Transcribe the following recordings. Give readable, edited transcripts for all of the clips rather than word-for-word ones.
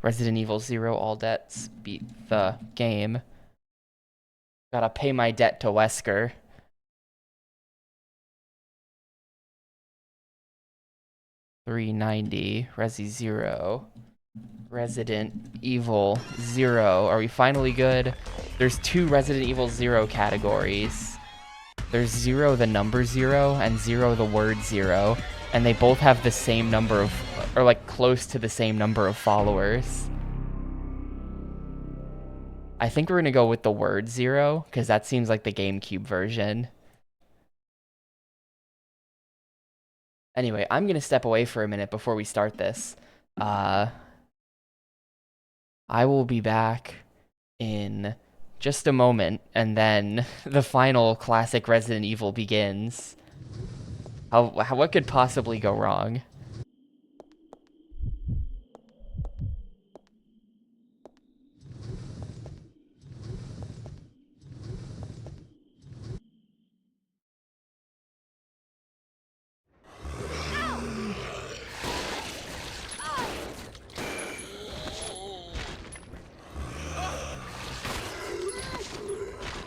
Resident Evil 0, all debts, beat the game. Gotta pay my debt to Wesker. $390, Resi 0. Resident Evil 0. Are we finally good? There's 2 Resident Evil 0 categories. There's 0 the number 0 and 0 the word 0. And they both have the same number of, or like close to the same number of followers. I think we're gonna go with the word 0, because that seems like the GameCube version. Anyway, I'm gonna step away for a minute before we start this. I will be back in just a moment, and then the final classic Resident Evil begins. What could possibly go wrong?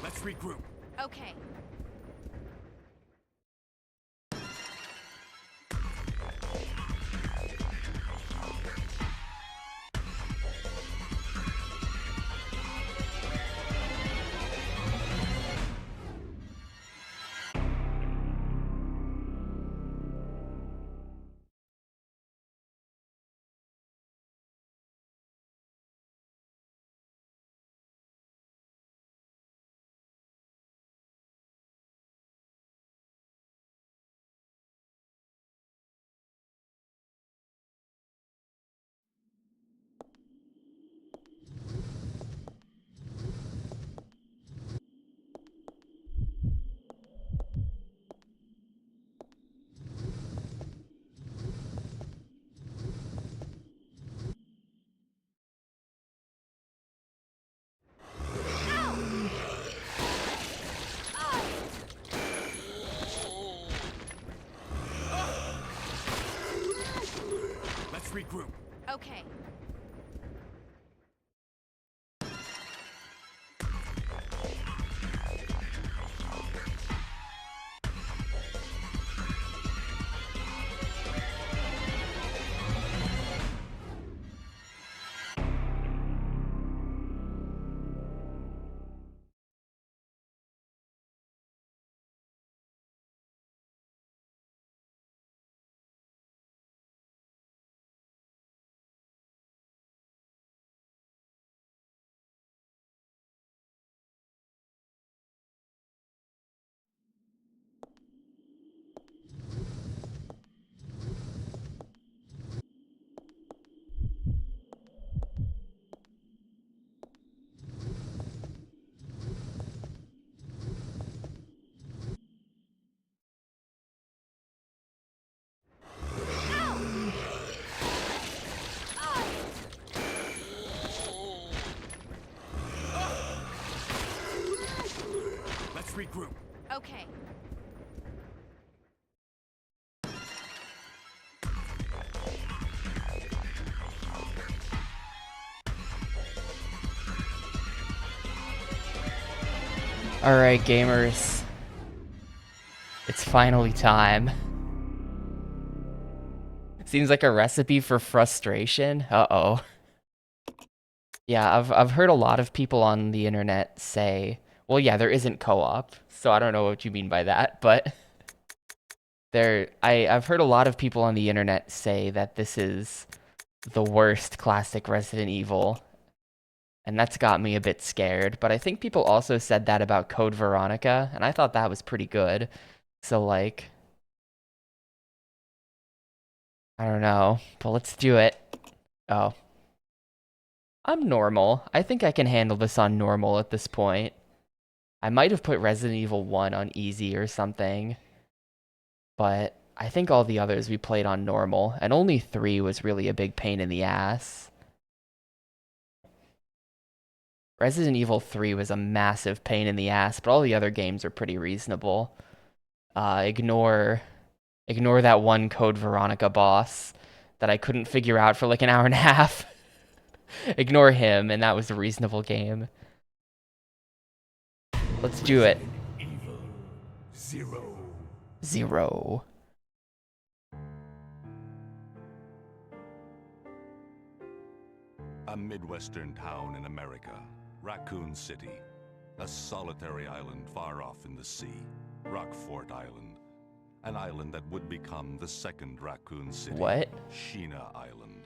Let's regroup. Okay. Let's regroup. Okay. Let's regroup. Okay. Alright, gamers. It's finally time. Seems like a recipe for frustration. Uh-oh. Yeah, I've heard a lot of people on the internet say, well, yeah, there isn't co-op, so I don't know what you mean by that, but I've heard a lot of people on the internet say that this is the worst classic Resident Evil, and that's got me a bit scared. But I think people also said that about Code Veronica, and I thought that was pretty good. So, like, I don't know, but let's do it. Oh. I'm normal. I think I can handle this on normal at this point. I might have put Resident Evil 1 on easy or something, but I think all the others we played on normal, and only 3 was really a big pain in the ass. Resident Evil 3 was a massive pain in the ass, but all the other games are pretty reasonable. Ignore that one Code Veronica boss that I couldn't figure out for like an hour and a half. Ignore him, and that was a reasonable game. Let's do it. Evil 0. 0. A Midwestern town in America, Raccoon City. A solitary island far off in the sea, Rockfort Island. An island that would become the second Raccoon City, What? Sheena Island.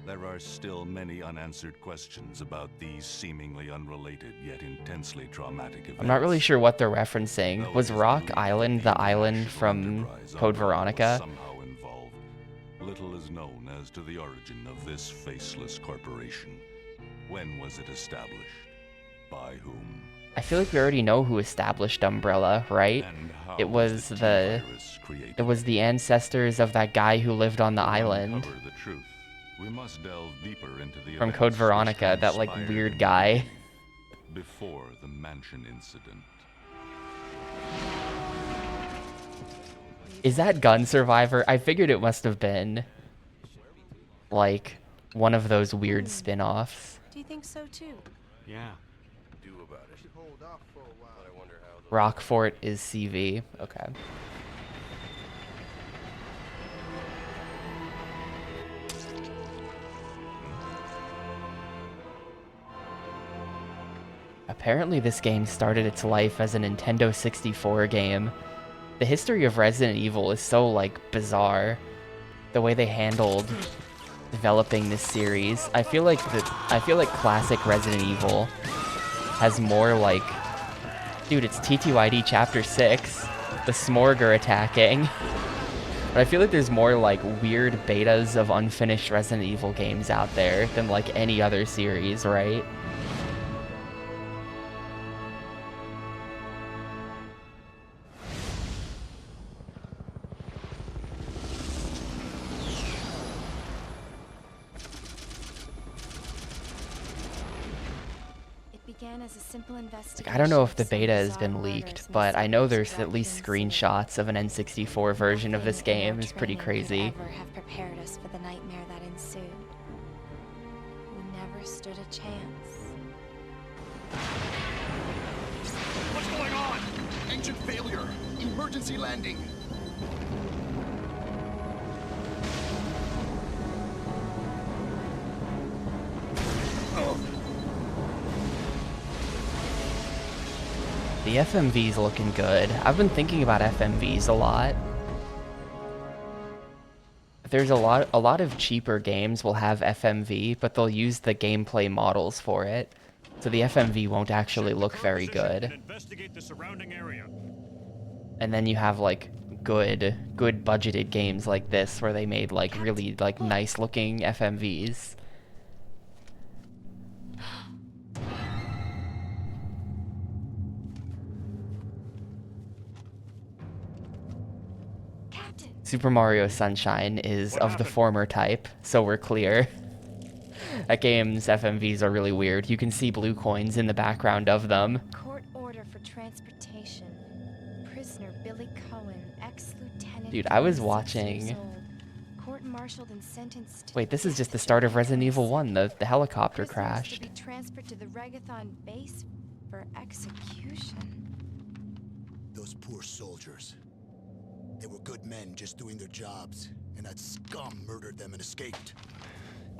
There are still many unanswered questions about these seemingly unrelated yet intensely traumatic events. I'm not really sure what they're referencing. Though Was it is Rock believed Island that the island National from Enterprise Code umbrella was Veronica? somehow involved, little is known as to the origin of this faceless corporation. When was it established? By whom? I feel like we already know who established Umbrella, right? And how It was the T-virus created? It was the ancestors of that guy who lived on the To island uncover the truth, we must delve deeper into the from events Code which Veronica, that like transpired weird in guy. before the mansion incident. Is that Gun Survivor? I figured it must have been like one of those weird spin-offs. Do you think so too? Yeah. Do about it. Hold off for a while. But I wonder how the Rockfort is CV. Okay. Apparently this game started its life as a Nintendo 64 game. The history of Resident Evil is so, like, bizarre. The way they handled developing this series. I feel like classic Resident Evil has more, like... Dude, it's TTYD Chapter 6. The Smorg attacking. But I feel like there's more, like, weird betas of unfinished Resident Evil games out there than, like, any other series, right? As a simple investigation. I don't know if the beta has been leaked, but I know there's at least screenshots of an N64 version of this game. It's pretty crazy. Ever have prepared us for the nightmare that ensued. We never stood a chance. What's going on? Engine failure. Emergency landing. The FMV's looking good. I've been thinking about FMVs a lot. There's a lot of cheaper games will have FMV, but they'll use the gameplay models for it. So the FMV won't actually look very good. Investigate the surrounding area. And then you have like good budgeted games like this where they made like really like nice looking FMVs. Super Mario Sunshine is of the former type, so we're clear. That game's FMVs are really weird. You can see blue coins in the background of them. Court order for transportation. Prisoner Billy Cohen, ex-lieutenant. Dude, I was 26 watching... years old. Court-martialed and sentenced to Wait, this is just the death start of Resident sentence. Evil 1. The helicopter Prisoners crashed. to be transferred to the Regathon base for execution. Those poor soldiers. They were good men just doing their jobs, and that scum murdered them and escaped.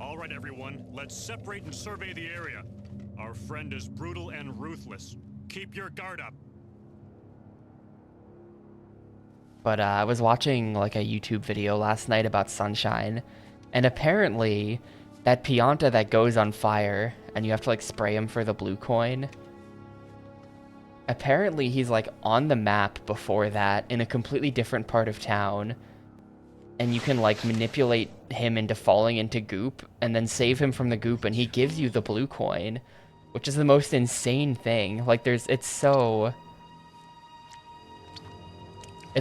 All right, everyone. Let's separate and survey the area. Our friend is brutal and ruthless. Keep your guard up. But I was watching like a YouTube video last night about Sunshine, and apparently that Pianta that goes on fire and you have to like spray him for the blue coin, apparently he's like on the map before that in a completely different part of town, and you can like manipulate him into falling into goop and then save him from the goop, and he gives you the blue coin, which is the most insane thing. Like it's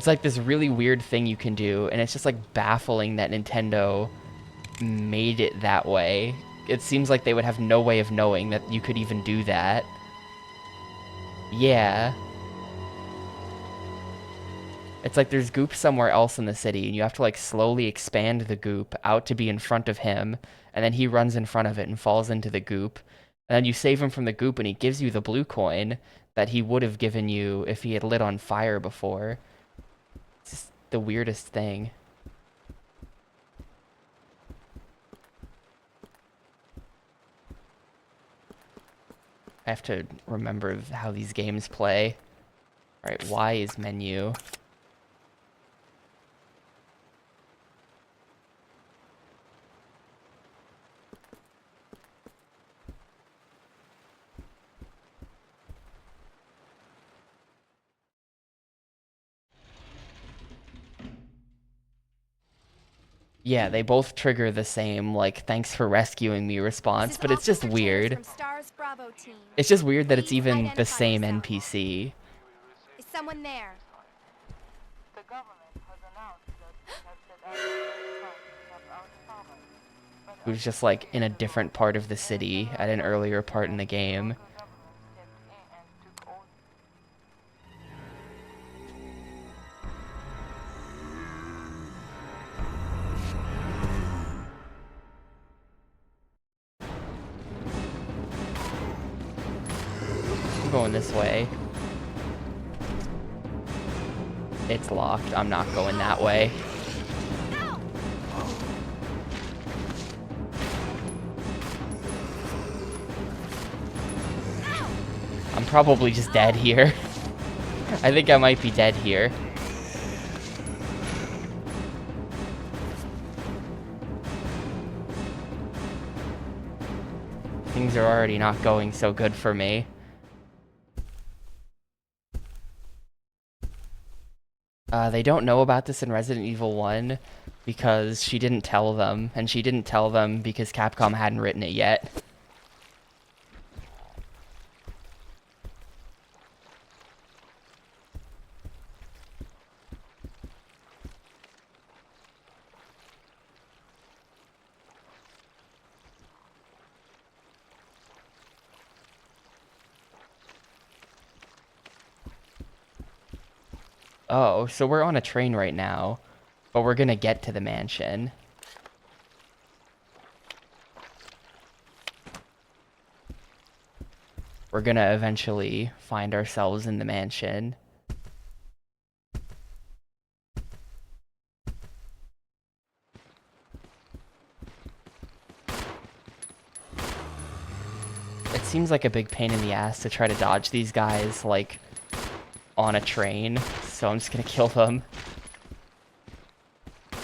like this really weird thing you can do, and it's just like baffling that Nintendo made it that way. It seems like they would have no way of knowing that you could even do that. Yeah. It's like there's goop somewhere else in the city, and you have to like slowly expand the goop out to be in front of him, and then he runs in front of it and falls into the goop. And then you save him from the goop, and he gives you the blue coin that he would have given you if he had lit on fire before. It's just the weirdest thing. I have to remember how these games play. Alright, Y is menu. Yeah, they both trigger the same, like, thanks for rescuing me response, but it's just weird. It's just weird that it's even the same NPC. Is someone there? The government has announced that it has set out to help our farmers, but Who's just, like, in a different part of the city at an earlier part in the game. the government stepped in and took over. I'm going this way. It's locked. I'm not going that way. I'm probably just dead here. I think I might be dead here. Things are already not going so good for me. They don't know about this in Resident Evil 1 because she didn't tell them, and she didn't tell them because Capcom hadn't written it yet. Oh, so we're on a train right now, but we're gonna get to the mansion. We're gonna eventually find ourselves in the mansion. It seems like a big pain in the ass to try to dodge these guys, like, on a train, so I'm just gonna kill them.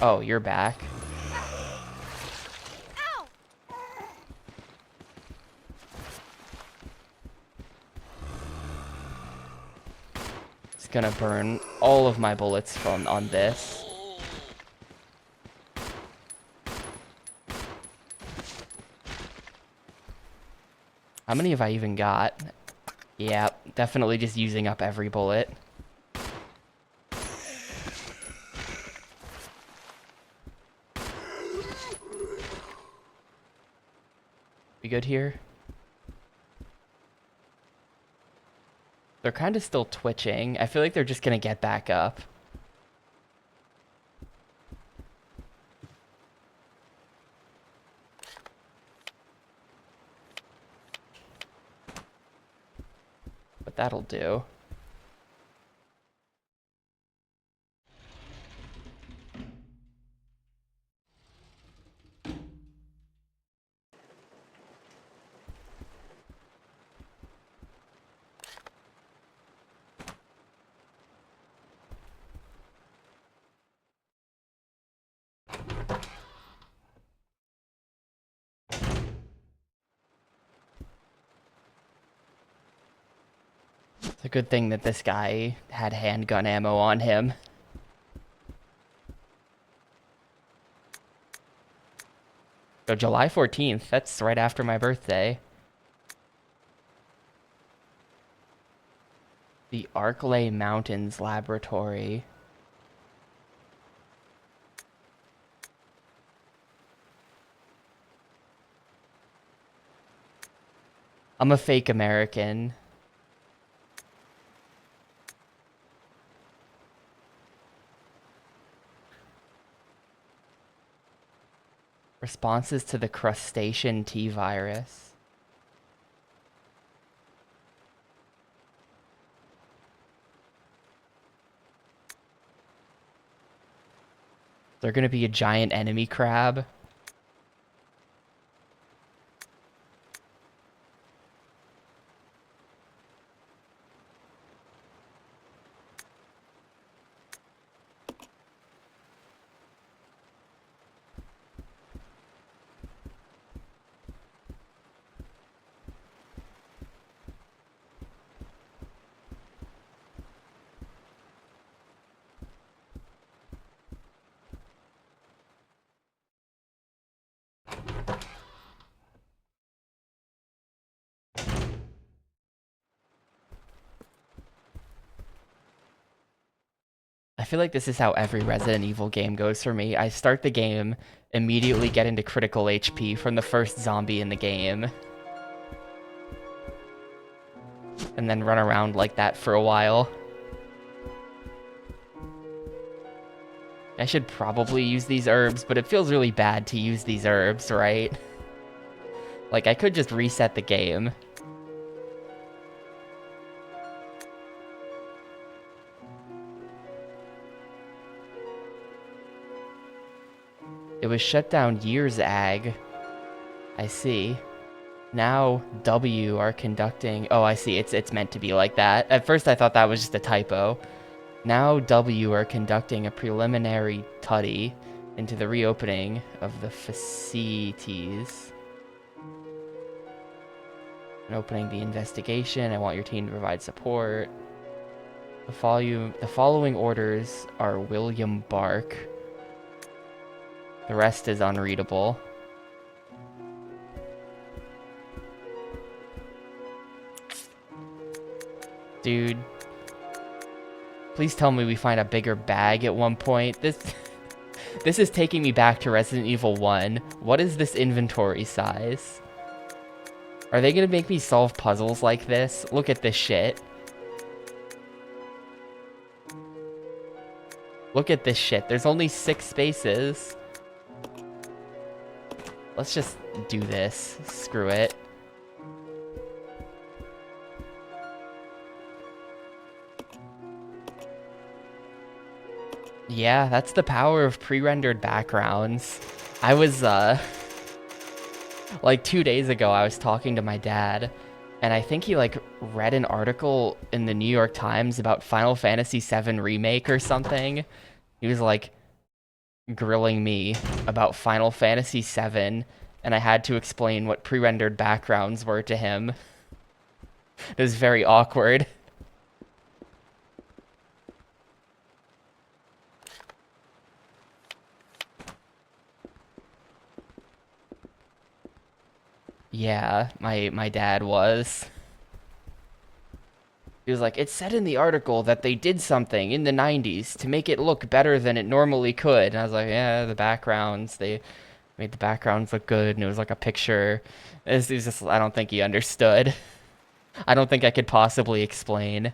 Oh, you're back. Just gonna burn all of my bullets on this. How many have I even got? Yeah, definitely just using up every bullet. We good here? They're kind of still twitching. I feel like they're just gonna get back up. But that'll do. It's a good thing that this guy had handgun ammo on him. So July 14th, that's right after my birthday. The Arklay Mountains Laboratory. I'm a fake American. Responses to the crustacean T virus. They're gonna be a giant enemy crab. I feel like this is how every Resident Evil game goes for me. I start the game, immediately get into critical HP from the first zombie in the game, and then run around like that for a while. I should probably use these herbs, but it feels really bad to use these herbs, right? Like, I could just reset the game. It was shut down years ag. I see. Now W are conducting... Oh, I see. It's meant to be like that. At first I thought that was just a typo. Now W are conducting a preliminary study into the reopening of the facilities. And opening the investigation. I want your team to provide support. The following orders are William Bark. The rest is unreadable. Dude. Please tell me we find a bigger bag at one point. This is taking me back to Resident Evil 1. What is this inventory size? Are they gonna make me solve puzzles like this? Look at this shit. Look at this shit. There's only 6 spaces. Let's just do this. Screw it. Yeah, that's the power of pre-rendered backgrounds. I was, like 2 days ago, I was talking to my dad, and I think he, like, read an article in the New York Times about Final Fantasy VII Remake or something. He was, like, grilling me about Final Fantasy VII, and I had to explain what pre-rendered backgrounds were to him. It was very awkward. Yeah, my dad was. He was like, it said in the article that they did something in the 90s to make it look better than it normally could. And I was like, yeah, the backgrounds, they made the backgrounds look good, and it was like a picture. It was just, I don't think he understood. I don't think I could possibly explain.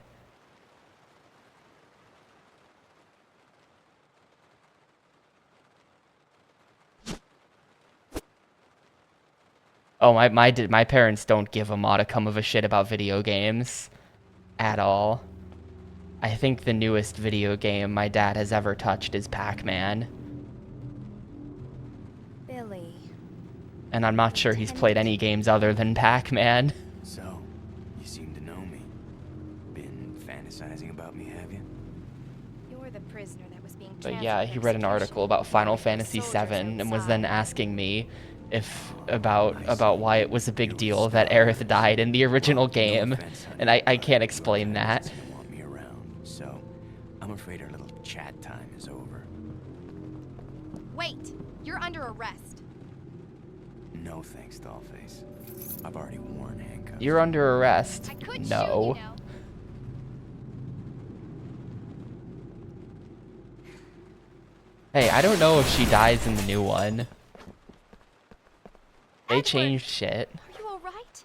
Oh, my parents don't give a modicum of a shit about video games. At all. I think the newest video game my dad has ever touched is Pac-Man. Billy. And I'm not sure he's played any games other than Pac-Man. So, you seem to know me. Been fantasizing about me, have you? You're the prisoner that was being But yeah, he read an article about Final Fantasy VII and was then asking me about why it was a big deal that Aerith died in the original game, and I can't explain that. Want me around, so I'm afraid our little chat time is over. Wait! You're under arrest. No thanks, Dollface. I've already worn handcuffs. You're under arrest. I could shoot, No. you know. Hey, I don't know if she dies in the new one. They Edward, changed shit. Are you alright? What happened?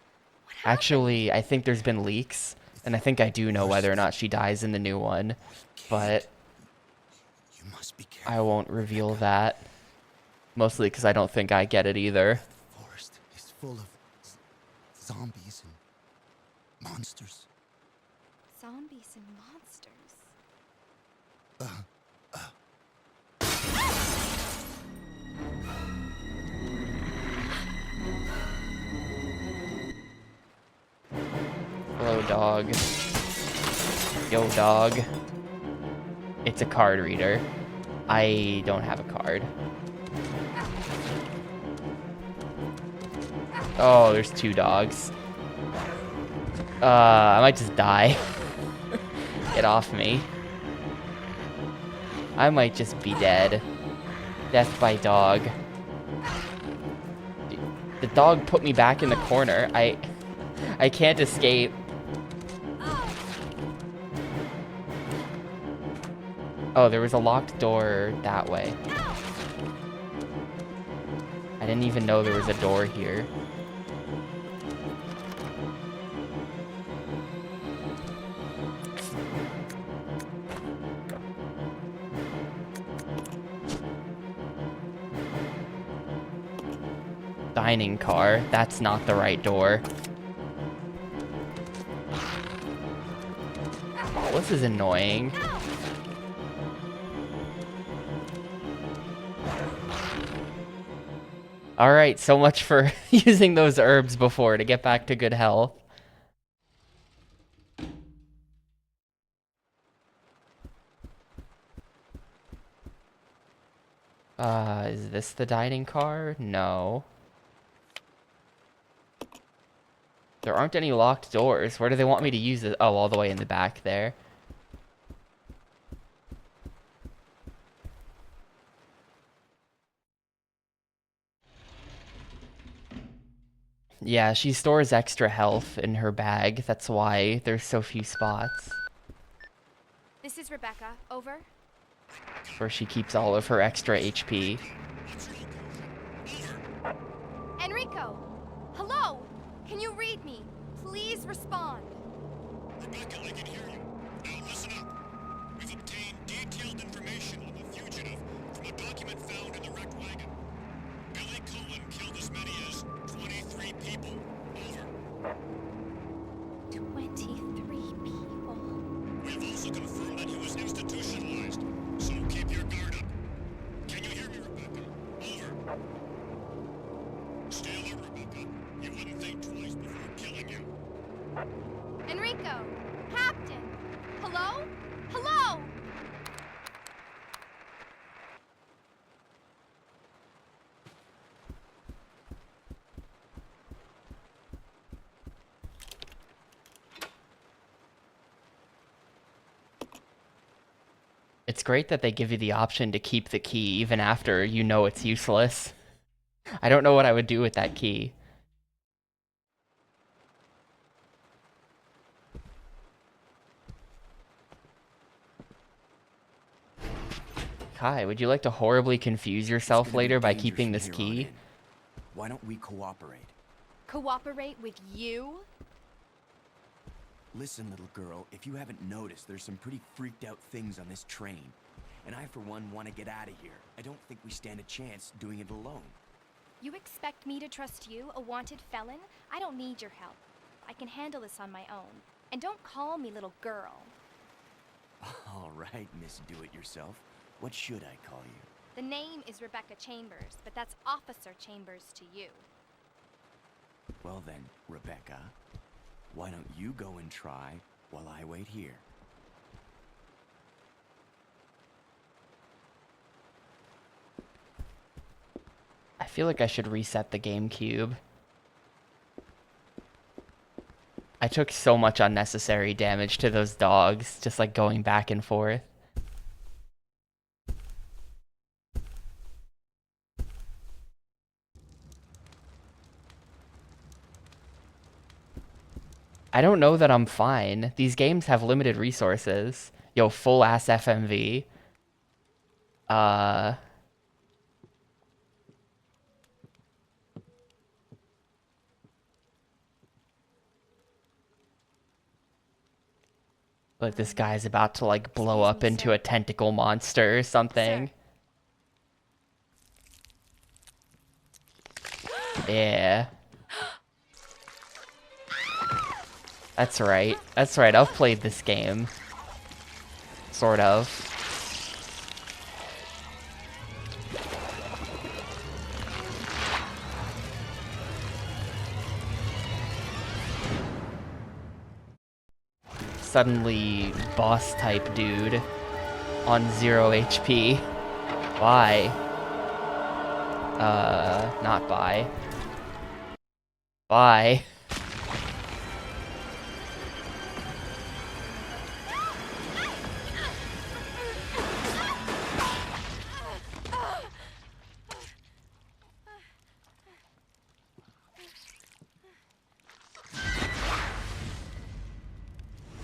Actually, I think there's been leaks, and I think I do know whether or not she dies in the new one, but You must be careful. I won't reveal that. Mostly because I don't think I get it either. The forest is full of zombies and monsters. Zombies and monsters. Hello, dog. Yo, dog. It's a card reader. I don't have a card. Oh, there's 2 dogs. I might just die. Get off me. I might just be dead. Death by dog. The dog put me back in the corner. I can't escape. Oh, there was a locked door that way. I didn't even know there was a door here. Dining car. That's not the right door. Oh, this is annoying. Alright, so much for using those herbs before to get back to good health. Is this the dining car? No. There aren't any locked doors. Where do they want me to use it? Oh, all the way in the back there. Yeah, she stores extra health in her bag. That's why there's so few spots. This is Rebecca. Over. Where she keeps all of her extra HP. Enrico! Hello! Can you read me? Please respond. Rebecca, I can hear you. Now listen up. We've obtained detailed information on the fugitive from a document found in the wrecked wagon. Billy Cullen killed as many as 23 people. Over. 23 people. We have also confirmed that he was institutionalized, so keep your guard up. Can you hear me, Rebecca? Over. Stay alert, Rebecca. You wouldn't think twice before killing you. Enrico! Captain! Hello? Hello! It's great that they give you the option to keep the key even after you know it's useless. I don't know what I would do with that key. Kai, would you like to horribly confuse yourself later by keeping this key? Why don't we cooperate? Cooperate with you? Listen, little girl, if you haven't noticed, there's some pretty freaked out things on this train. And I, for one, want to get out of here. I don't think we stand a chance doing it alone. You expect me to trust you, a wanted felon? I don't need your help. I can handle this on my own. And don't call me little girl. All right, Miss Do-It-Yourself. What should I call you? The name is Rebecca Chambers, but that's Officer Chambers to you. Well then, Rebecca, why don't you go and try while I wait here? I feel like I should reset the Gamecube. I took so much unnecessary damage to those dogs, just like going back and forth. I don't know that I'm fine. These games have limited resources. Yo, full ass FMV. Like this guy's about to like blow Excuse up me, into sir. a tentacle monster or something. Sir. Yeah. That's right. That's right. I've played this game. Sort of. Suddenly, boss type dude on 0 HP. Bye. Not bye. Bye.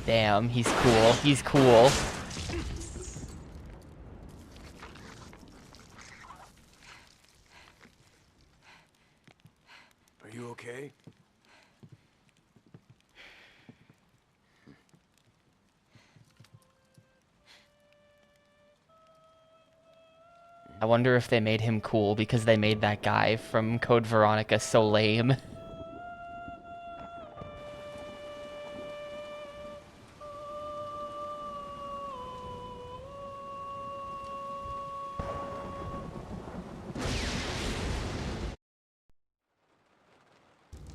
Damn, he's cool. He's cool. Are you okay? I wonder if they made him cool because they made that guy from Code Veronica so lame.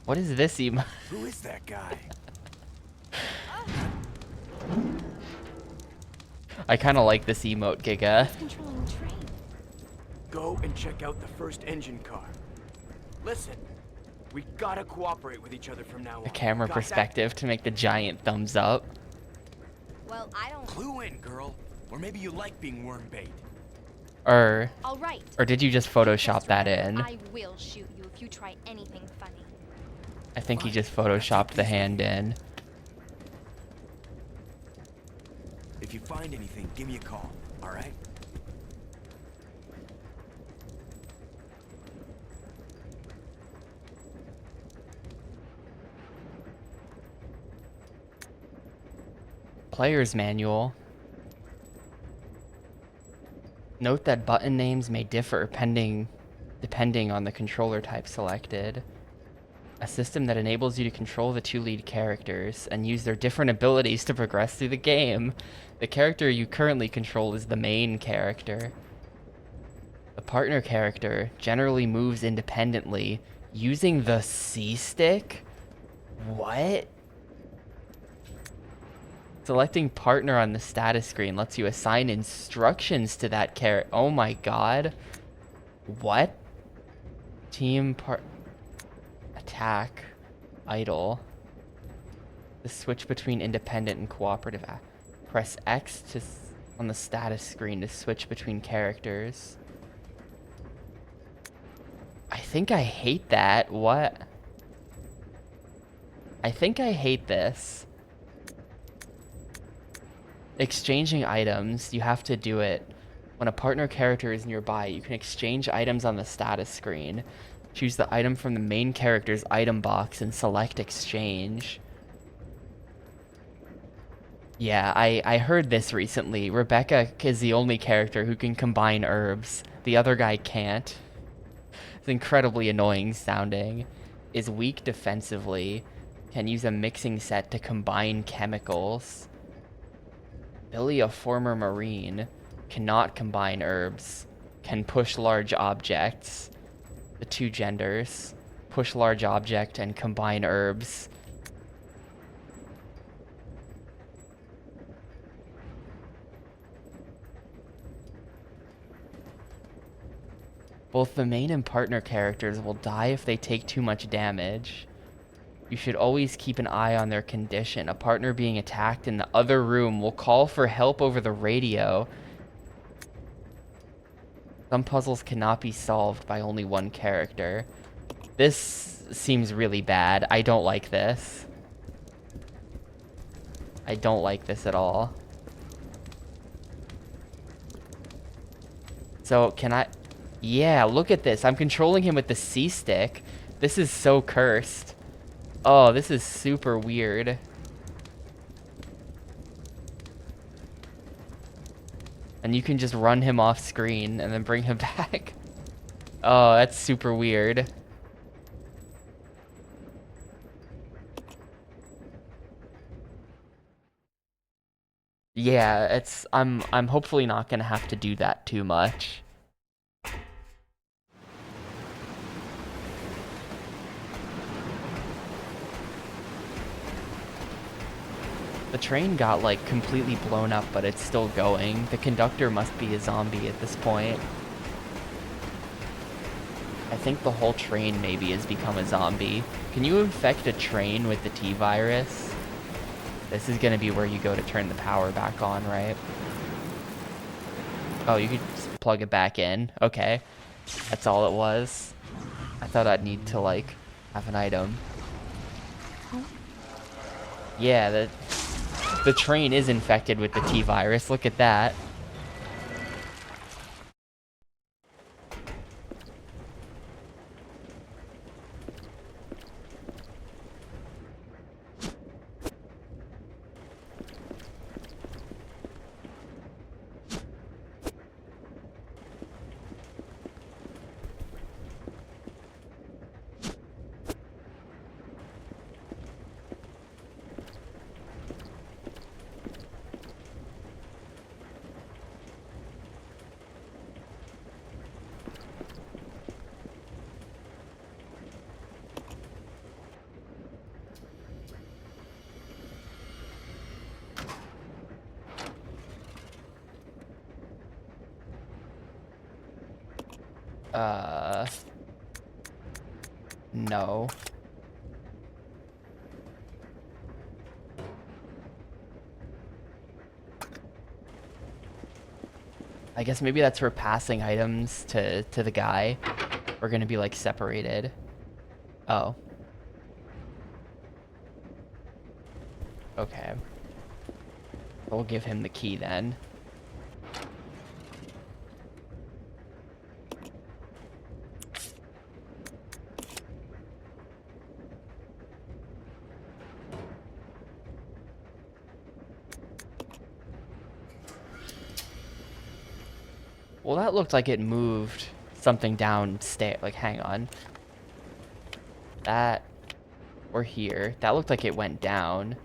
What is this emo? Who is that guy? I kind of like this emote, Giga. Controlling the train. Go and check out the first engine car. Listen, we gotta cooperate with each other from now on. The camera Got that? perspective to make the giant thumbs up. Well, I don't. Clue in, girl. Or maybe you like being worm bait. Or All right. did you just Photoshop Just that remember, in? I will shoot you if you try anything funny. I think he just Photoshopped the hand in. If you find anything, give me a call, alright? Player's manual. Note that button names may differ depending on the controller type selected. A system that enables you to control the two lead characters and use their different abilities to progress through the game. The character you currently control is the main character. The partner character generally moves independently using the C stick? What? Selecting partner on the status screen lets you assign instructions to that character. Oh my god. What? Attack. Idle. The switch between independent and cooperative. Press X on the status screen to switch between characters. I think I hate that. What? I think I hate this. Exchanging items, you have to do it. When a partner character is nearby, you can exchange items on the status screen. Choose the item from the main character's item box and select exchange. Yeah, I heard this recently. Rebecca is the only character who can combine herbs. The other guy can't. It's incredibly annoying sounding. Is weak defensively. Can use a mixing set to combine chemicals. Billy, a former Marine, cannot combine herbs. Can push large objects. The two genders. Push large object and combine herbs. Both the main and partner characters will die if they take too much damage. You should always keep an eye on their condition. A partner being attacked in the other room will call for help over the radio. Some puzzles cannot be solved by only one character. This seems really bad. I don't like this. I don't like this at all. So, can I... Yeah, look at this. I'm controlling him with the C stick. This is so cursed. Oh, this is super weird. And you can just run him off screen and then bring him back. Oh, that's super weird. Yeah, I'm hopefully not gonna have to do that too much. The train got like completely blown up, but it's still going. The conductor must be a zombie at this point. I think the whole train maybe has become a zombie. Can you infect a train with the T-virus? This is gonna be where you go to turn the power back on, right? Oh, you could just plug it back in. Okay. That's all it was. I thought I'd need to, like, have an item. Yeah, the train is infected with the T-virus. Look at that. No. I guess maybe that's where passing items to the guy are gonna be, like, separated. Oh. Okay. We'll give him the key then. Well, that looked like it moved something downstairs. Like, hang on. That... We're here. That looked like it went down.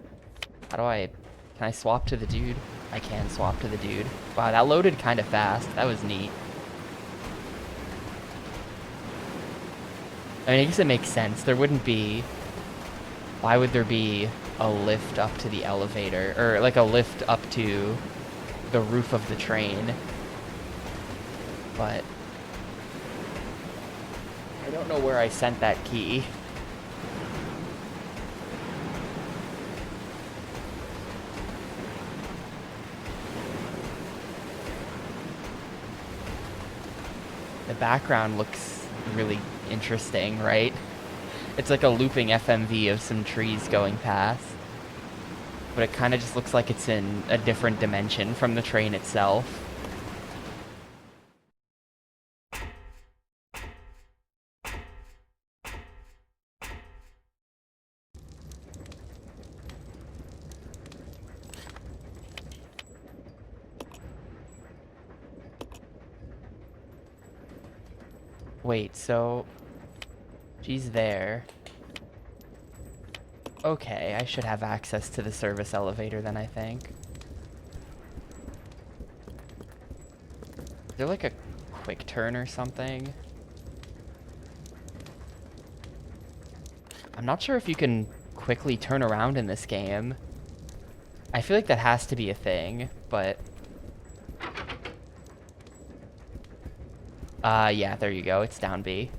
How do I... Can I swap to the dude? I can swap to the dude. Wow, that loaded kind of fast. That was neat. I mean, I guess it makes sense. There wouldn't be... Why would there be a lift up to the elevator? Or, like, a lift up to the roof of the train? But... I don't know where I sent that key. The background looks really interesting, right? It's like a looping FMV of some trees going past. But it kind of just looks like it's in a different dimension from the train itself. Wait, so... She's there. Okay, I should have access to the service elevator then, I think. Is there like a quick turn or something? I'm not sure if you can quickly turn around in this game. I feel like that has to be a thing, but... yeah, there you go. It's down B.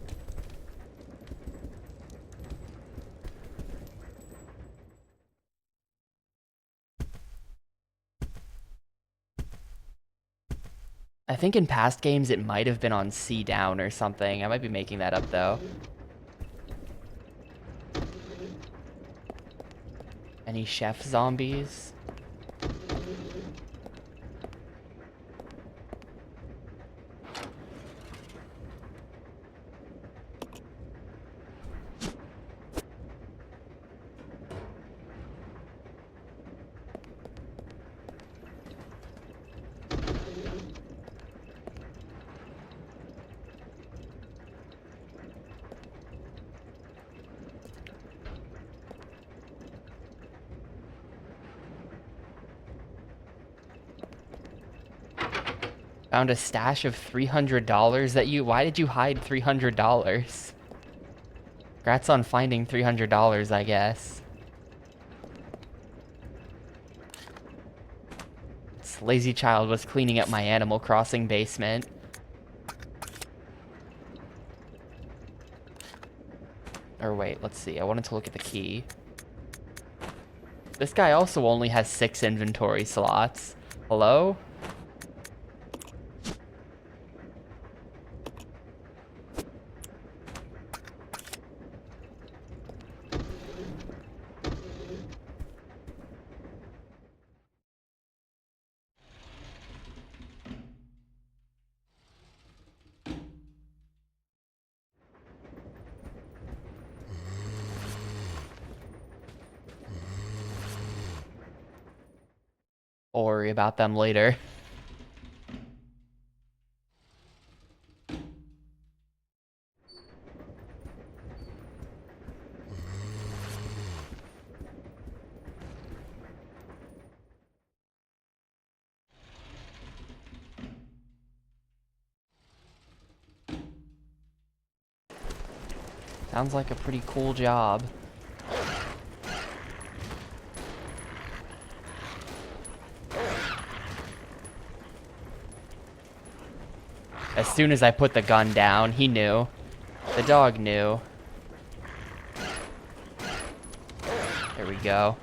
I think in past games it might have been on C down or something. I might be making that up, though. Any chef zombies? Found a stash of $300 that you... Why did you hide $300? Congrats on finding $300, I guess. This lazy child was cleaning up my Animal Crossing basement. Or wait, let's see. I wanted to look at the key. This guy also only has 6 inventory slots. Hello? I'll worry about them later. Sounds like a pretty cool job. As soon as I put the gun down, he knew. The dog knew. There we go.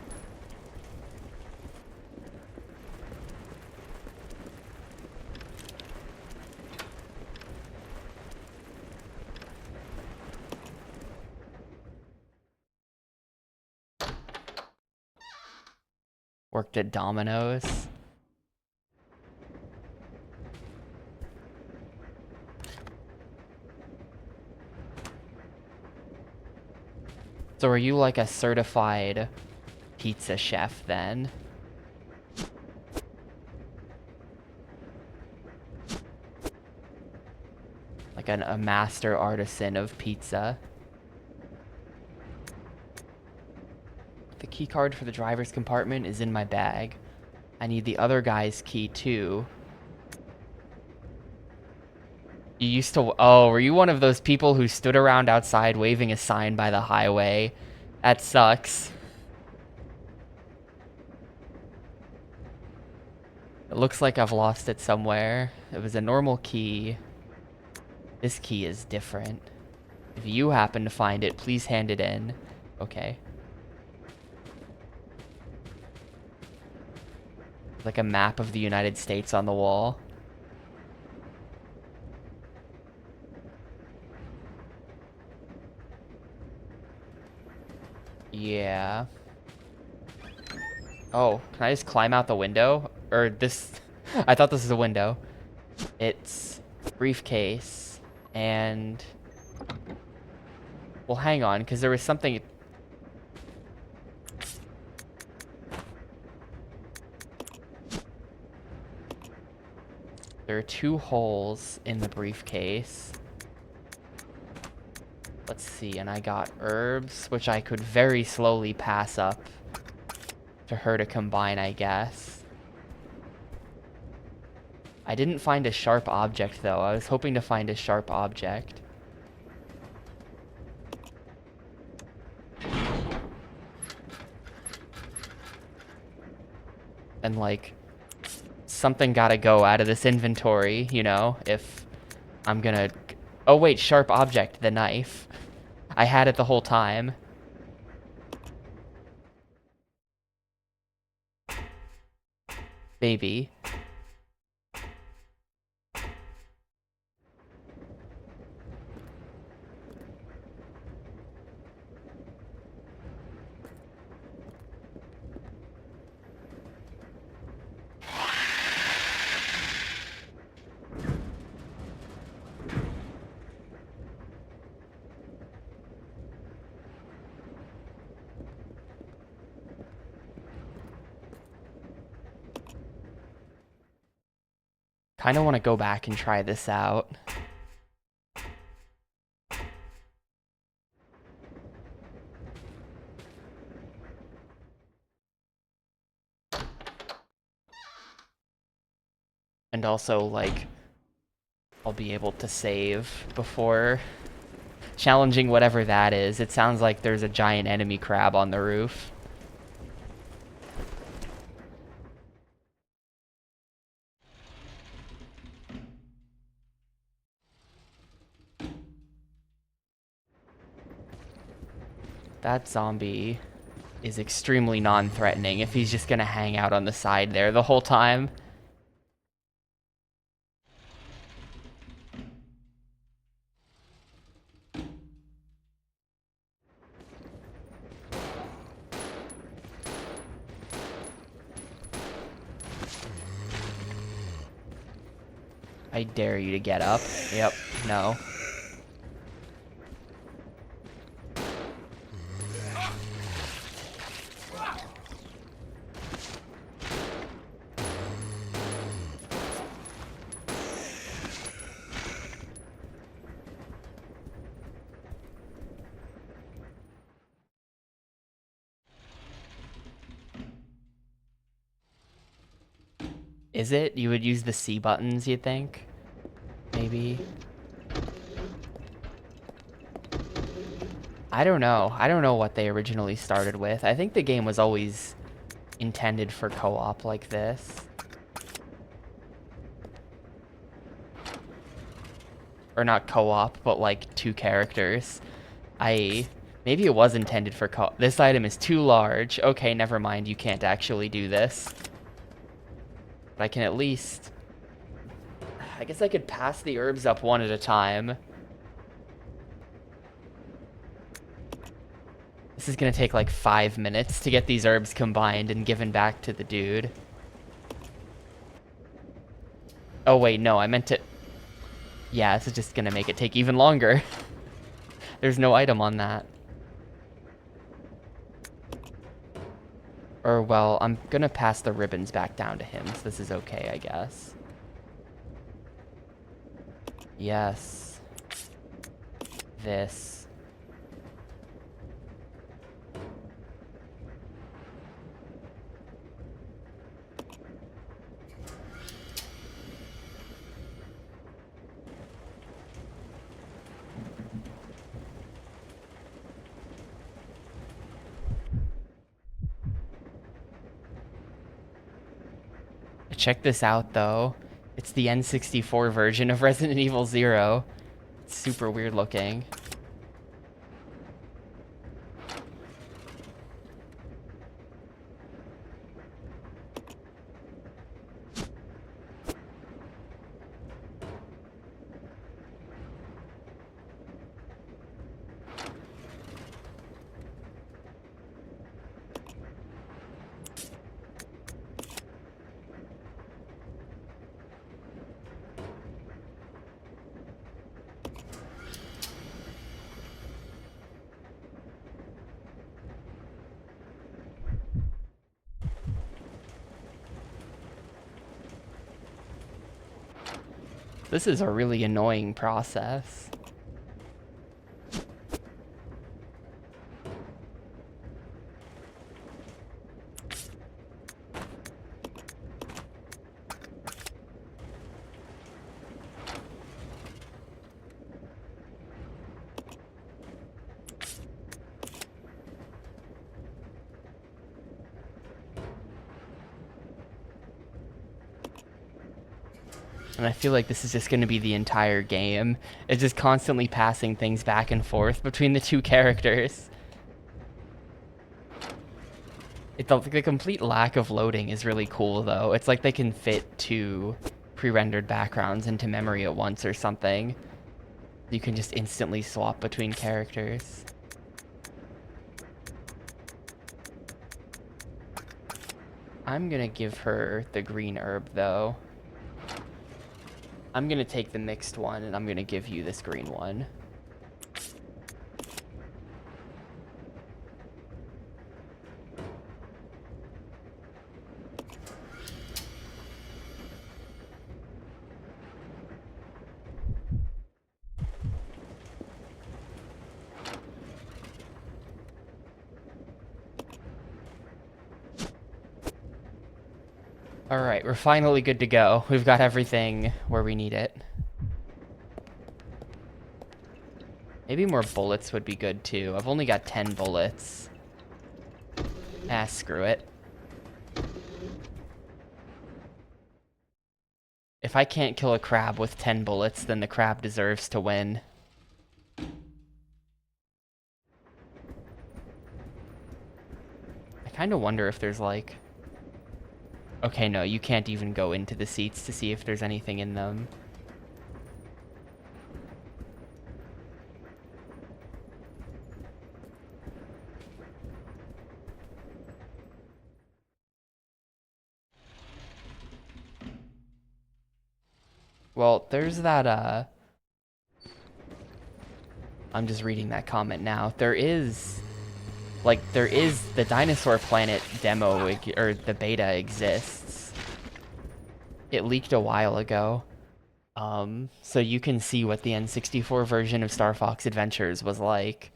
Worked at Domino's. So are you like a certified pizza chef then? Like a master artisan of pizza? The key card for the driver's compartment is in my bag. I need the other guy's key too. You used to... Oh, were you one of those people who stood around outside waving a sign by the highway? That sucks. It looks like I've lost it somewhere. It was a normal key. This key is different. If you happen to find it, please hand it in. Okay. Like a map of the United States on the wall. Yeah. Oh, can I just climb out the window? Or this... I thought this was a window. It's briefcase and... Well, hang on, because there was something... There are 2 holes in the briefcase. Let's see, and I got herbs, which I could very slowly pass up for her to combine, I guess. I didn't find a sharp object, though. I was hoping to find a sharp object. And, like, something gotta go out of this inventory, you know, if I'm gonna... Oh, wait, sharp object, the knife. I had it the whole time. Maybe. Kind of want to go back and try this out. And also, like, I'll be able to save before challenging whatever that is. It sounds like there's a giant enemy crab on the roof. That zombie is extremely non-threatening if he's just gonna hang out on the side there the whole time. I dare you to get up. Yep, no. Is it? You would use the C buttons, you think? Maybe? I don't know. I don't know what they originally started with. I think the game was always intended for co-op like this. Or not co-op, but like 2 characters. Maybe it was intended for co-op. This item is too large. Okay, never mind. You can't actually do this. But I can at least... I guess I could pass the herbs up one at a time. This is gonna take like 5 minutes to get these herbs combined and given back to the dude. Oh wait, no, I meant to... Yeah, this is just gonna make it take even longer. There's no item on that. Or, well, I'm gonna pass the ribbons back down to him, so this is okay, I guess. Yes. This. Check this out, though. It's the N64 version of Resident Evil 0. It's super weird looking. This is a really annoying process. And I feel like this is just going to be the entire game. It's just constantly passing things back and forth between the 2 characters. The complete lack of loading is really cool, though. It's like they can fit 2 pre-rendered backgrounds into memory at once or something. You can just instantly swap between characters. I'm going to give her the green herb, though. I'm gonna take the mixed one, and I'm gonna give you this green one. Alright, we're finally good to go. We've got everything where we need it. Maybe more bullets would be good too. I've only got 10 bullets. Ah, screw it. If I can't kill a crab with 10 bullets, then the crab deserves to win. I kind of wonder if there's like... Okay, no, you can't even go into the seats to see if there's anything in them. Well, there's that, I'm just reading that comment now. There is the Dinosaur Planet demo, or the beta exists. It leaked a while ago. So you can see what the N64 version of Star Fox Adventures was like.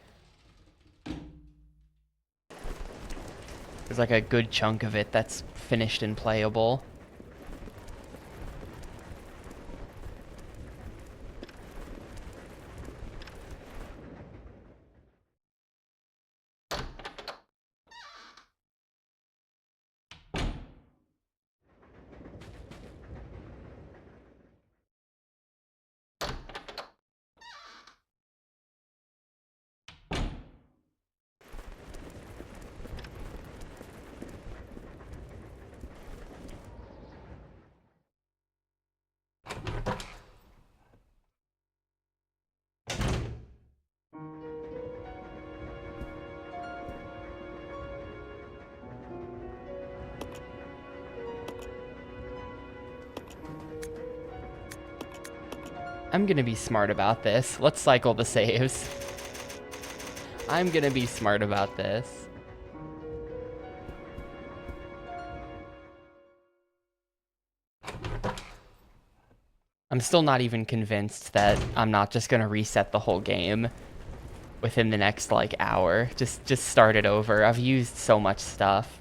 There's like a good chunk of it that's finished and playable. I'm gonna be smart about this. Let's cycle the saves. I'm gonna be smart about this. I'm still not even convinced that I'm not just gonna reset the whole game within the next, like, hour. Just start it over. I've used so much stuff.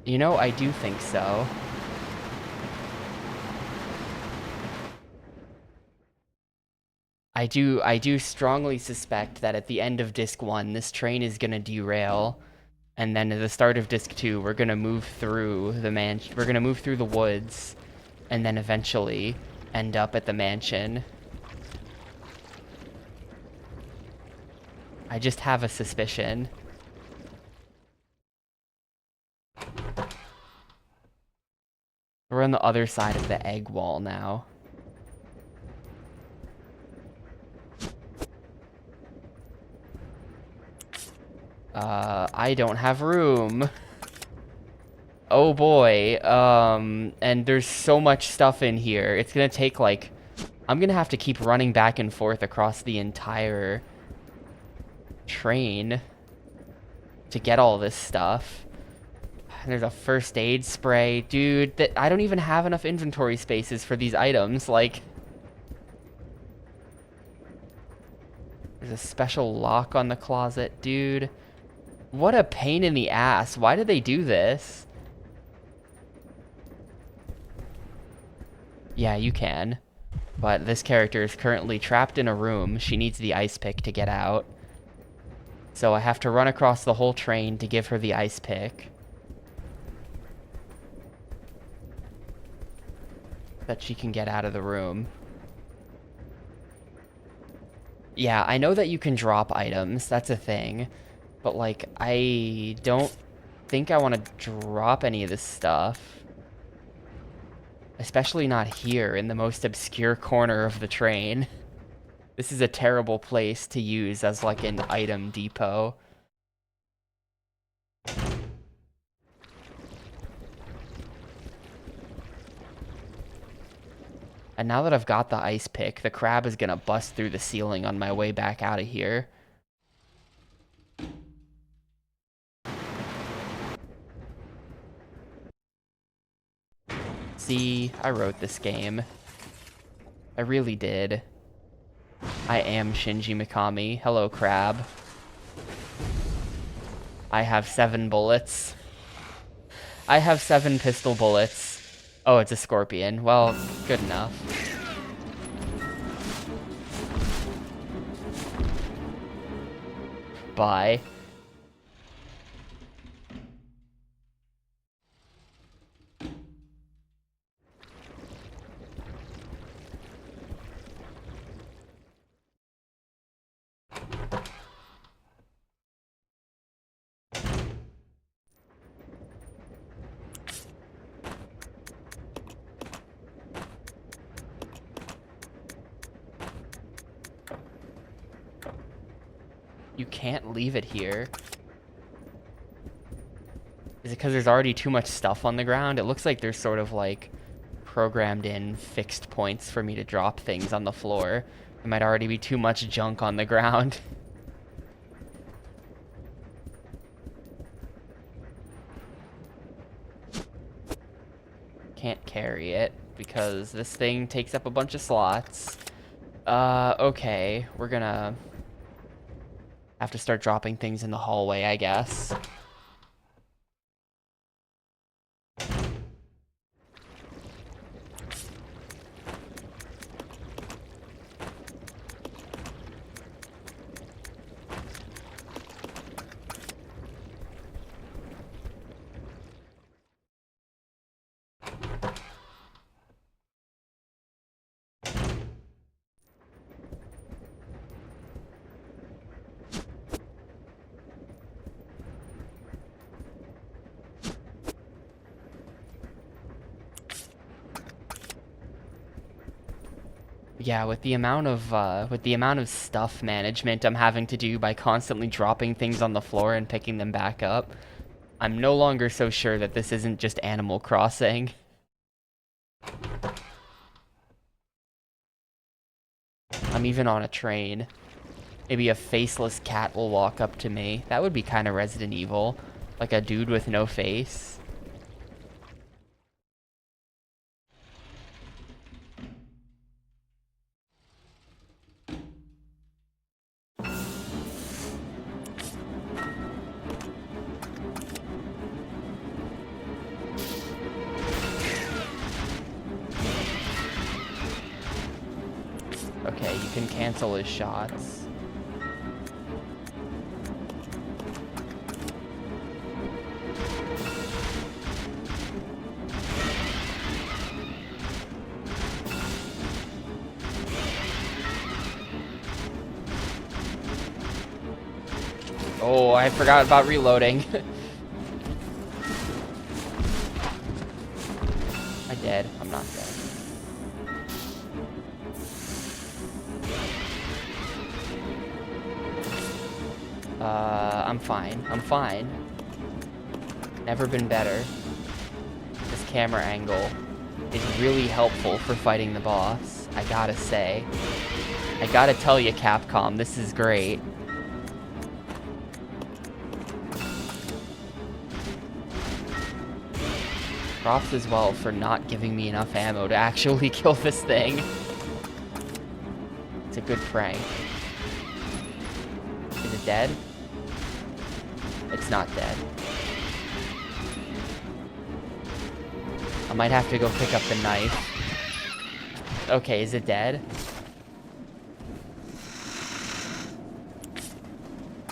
You know, I do think so. I do strongly suspect that at the end of Disc 1, this train is gonna derail, and then at the start of Disc 2, we're gonna move through the we're gonna move through the woods, and then eventually end up at the mansion. I just have a suspicion. We're on the other side of the egg wall now. I don't have room. Oh boy. And there's so much stuff in here. It's gonna take, like... I'm gonna have to keep running back and forth across the entire train to get all this stuff. There's a first aid spray. Dude, I don't even have enough inventory spaces for these items. Like, there's a special lock on the closet. Dude, what a pain in the ass. Why did they do this? Yeah, you can. But this character is currently trapped in a room. She needs the ice pick to get out. So I have to run across the whole train to give her the ice pick. That she can get out of the room. Yeah, I know that you can drop items. That's a thing. But, like, I don't think I want to drop any of this stuff. Especially not here, in the most obscure corner of the train. This is a terrible place to use as, like, an item depot. And now that I've got the ice pick, the crab is gonna bust through the ceiling on my way back out of here. See, I wrote this game. I really did. I am Shinji Mikami. Hello, crab. I have 7 bullets. I have 7 pistol bullets. Oh, it's a scorpion. Well, good enough. Bye. You can't leave it here. Is it because there's already too much stuff on the ground? It looks like there's sort of like programmed in fixed points for me to drop things on the floor. There might already be too much junk on the ground. Can't carry it because this thing takes up a bunch of slots. Okay, we're gonna have to start dropping things in the hallway, I guess. Yeah, with the amount of stuff management I'm having to do by constantly dropping things on the floor and picking them back up, I'm no longer so sure that this isn't just Animal Crossing. I'm even on a train. Maybe a faceless cat will walk up to me. That would be kind of Resident Evil. Like a dude with no face. Okay, you can cancel his shots. Oh, I forgot about reloading. I'm dead. I'm not dead. I'm fine. I'm fine. Never been better. This camera angle is really helpful for fighting the boss, I gotta say. I gotta tell you, Capcom, this is great. Props as well for not giving me enough ammo to actually kill this thing. It's a good prank. Is it dead? It's not dead. I might have to go pick up the knife. Okay, is it dead?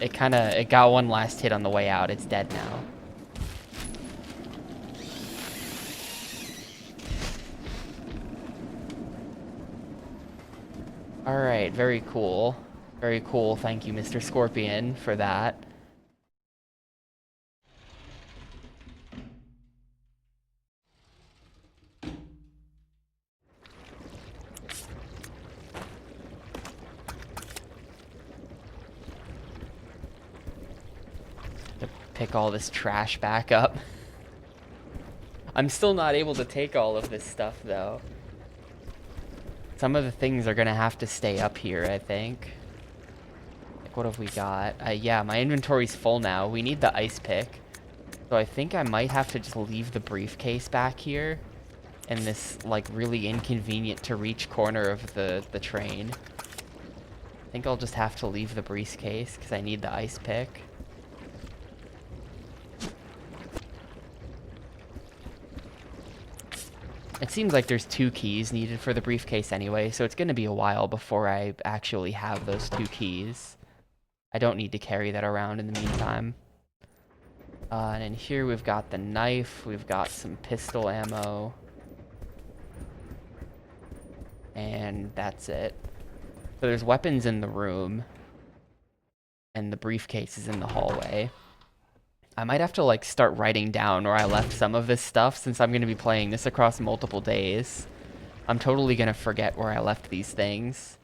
It got one last hit on the way out. It's dead now. Alright, very cool. Very cool. Thank you, Mr. Scorpion, for that. To pick all this trash back up. I'm still not able to take all of this stuff, though. Some of the things are gonna have to stay up here, I think. Like, what have we got? Yeah, my inventory's full now. We need the ice pick. So I think I might have to just leave the briefcase back here. in this, like, really inconvenient to reach corner of the train. I think I'll just have to leave the briefcase because I need the ice pick. It seems like there's 2 keys needed for the briefcase anyway, so it's going to be a while before I actually have those 2 keys. I don't need to carry that around in the meantime. And in here we've got the knife, we've got some pistol ammo. And that's it. So there's weapons in the room. And the briefcase is in the hallway. I might have to, like, start writing down where I left some of this stuff since I'm going to be playing this across multiple days. I'm totally going to forget where I left these things.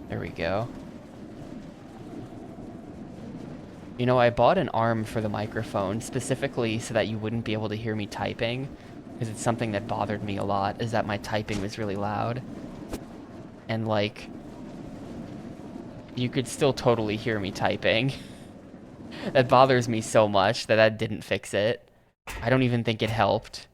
There we go. You know, I bought an arm for the microphone specifically so that you wouldn't be able to hear me typing, because it's something that bothered me a lot, is that my typing was really loud. And, like, you could still totally hear me typing. That bothers me so much that that didn't fix it. I don't even think it helped.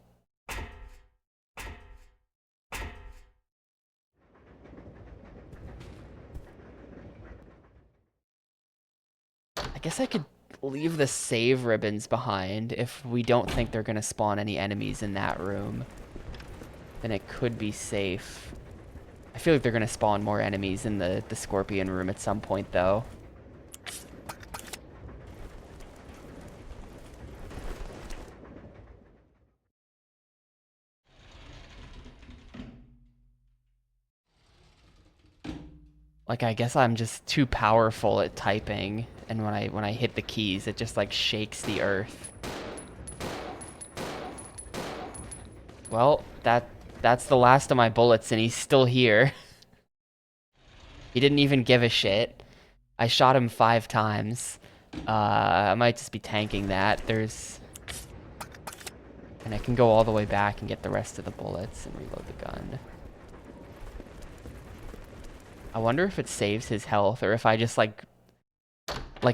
I guess I could leave the save ribbons behind if we don't think they're gonna spawn any enemies in that room. Then it could be safe. I feel like they're gonna spawn more enemies in the scorpion room at some point, though. Like, I guess I'm just too powerful at typing, and when I hit the keys, it just, like, shakes the earth. Well, that's the last of my bullets, and he's still here. He didn't even give a shit. I shot him 5 times. I might just be tanking that. And I can go all the way back and get the rest of the bullets and reload the gun. I wonder if it saves his health, or if I just, like,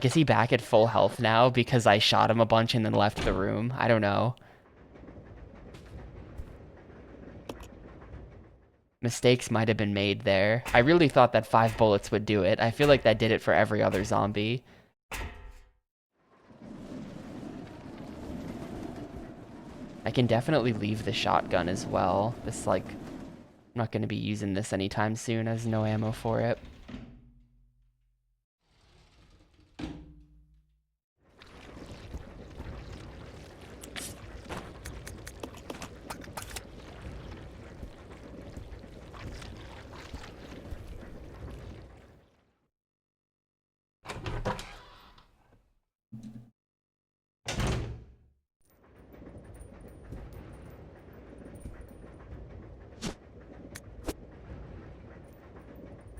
is he back at full health now because I shot him a bunch and then left the room? I don't know. Mistakes might have been made there. I really thought that 5 bullets would do it. I feel like that did it for every other zombie. I can definitely leave the shotgun as well. This, like, I'm not going to be using this anytime soon, as no ammo for it.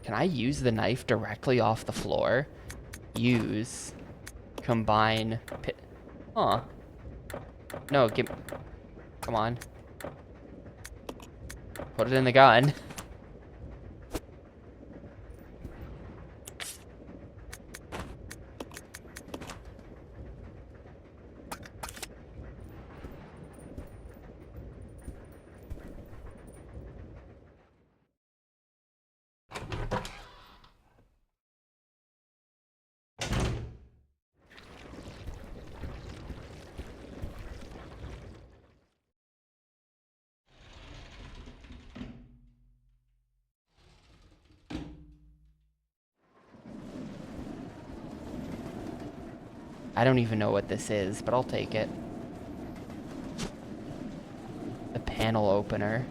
Can I use the knife directly off the floor? Use. Combine. Huh. No, give. Come on. Put it in the gun. I don't even know what this is, but I'll take it. The panel opener.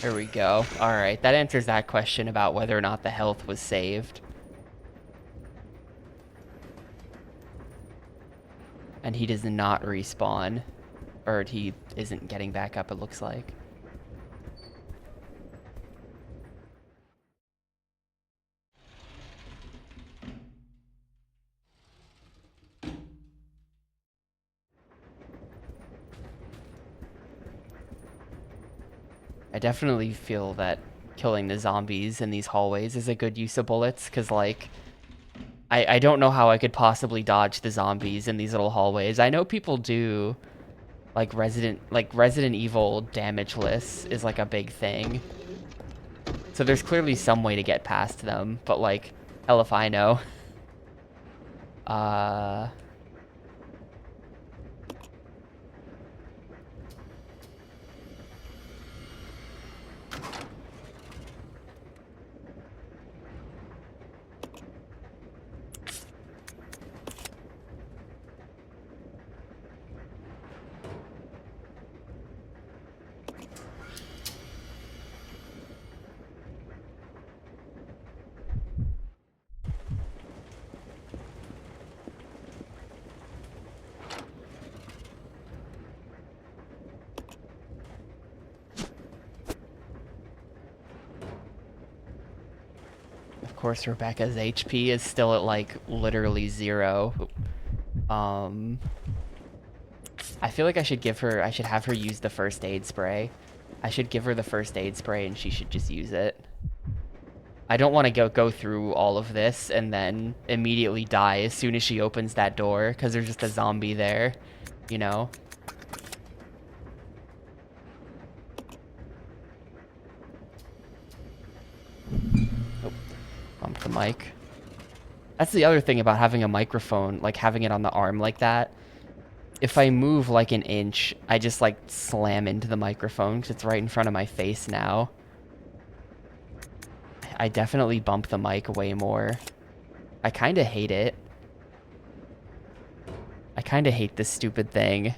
There we go. Alright, that answers that question about whether or not the health was saved. And he does not respawn. Or he isn't getting back up, it looks like. I definitely feel that killing the zombies in these hallways is a good use of bullets, because, like, I don't know how I could possibly dodge the zombies in these little hallways. I know people do, like, Resident Evil damageless is, like, a big thing. So there's clearly some way to get past them, but, like, hell if I know. Of course, Rebecca's HP is still at, like, literally 0. I feel like I should have her use the first aid spray. I should give her the first aid spray and she should just use it. I don't want to go through all of this and then immediately die as soon as she opens that door, because there's just a zombie there, you know? Oh, bumped the mic. That's the other thing about having a microphone, like having it on the arm like that. If I move like an inch, I just like slam into the microphone because it's right in front of my face now. I definitely bump the mic way more. I kind of hate it. I kind of hate this stupid thing.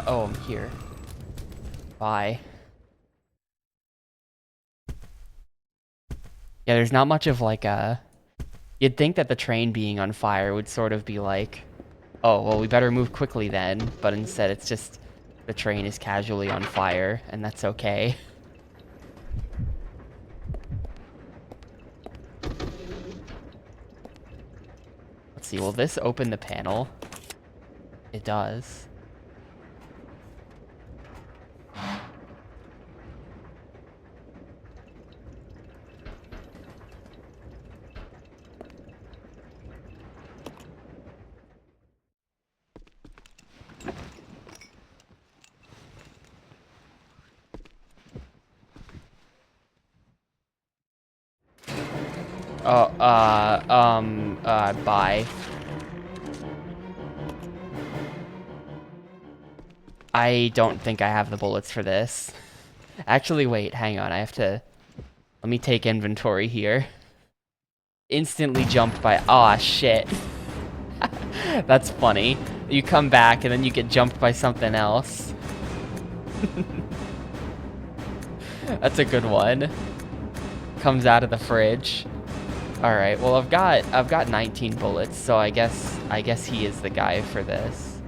Oh, I'm here. Bye. Yeah, there's not much of like a... You'd think that the train being on fire would sort of be like, oh, well, we better move quickly then. But instead, it's just the train is casually on fire, and that's okay. Let's see, will this open the panel? It does. Bye. I don't think I have the bullets for this. Actually, wait, hang on, I have to... Let me take inventory here. Instantly jumped by... Aw, shit. That's funny. You come back and then you get jumped by something else. That's a good one. Comes out of the fridge. All right. Well, I've got 19 bullets, so I guess he is the guy for this.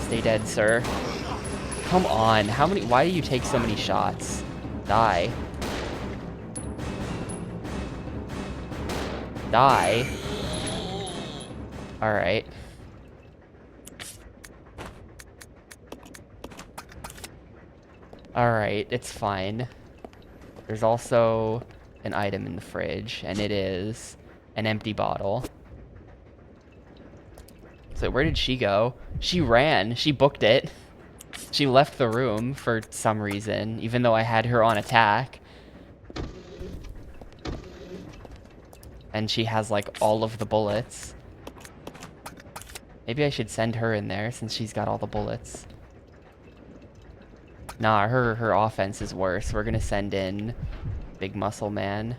Stay dead, sir. Come on. Why do you take so many shots? Die. Die. All right. Alright, it's fine. There's also an item in the fridge, and it is an empty bottle. So where did she go? She ran. She booked it. She left the room for some reason, even though I had her on attack. And she has, like, all of the bullets. Maybe I should send her in there since she's got all the bullets. Nah, her offense is worse. We're gonna send in Big Muscle Man.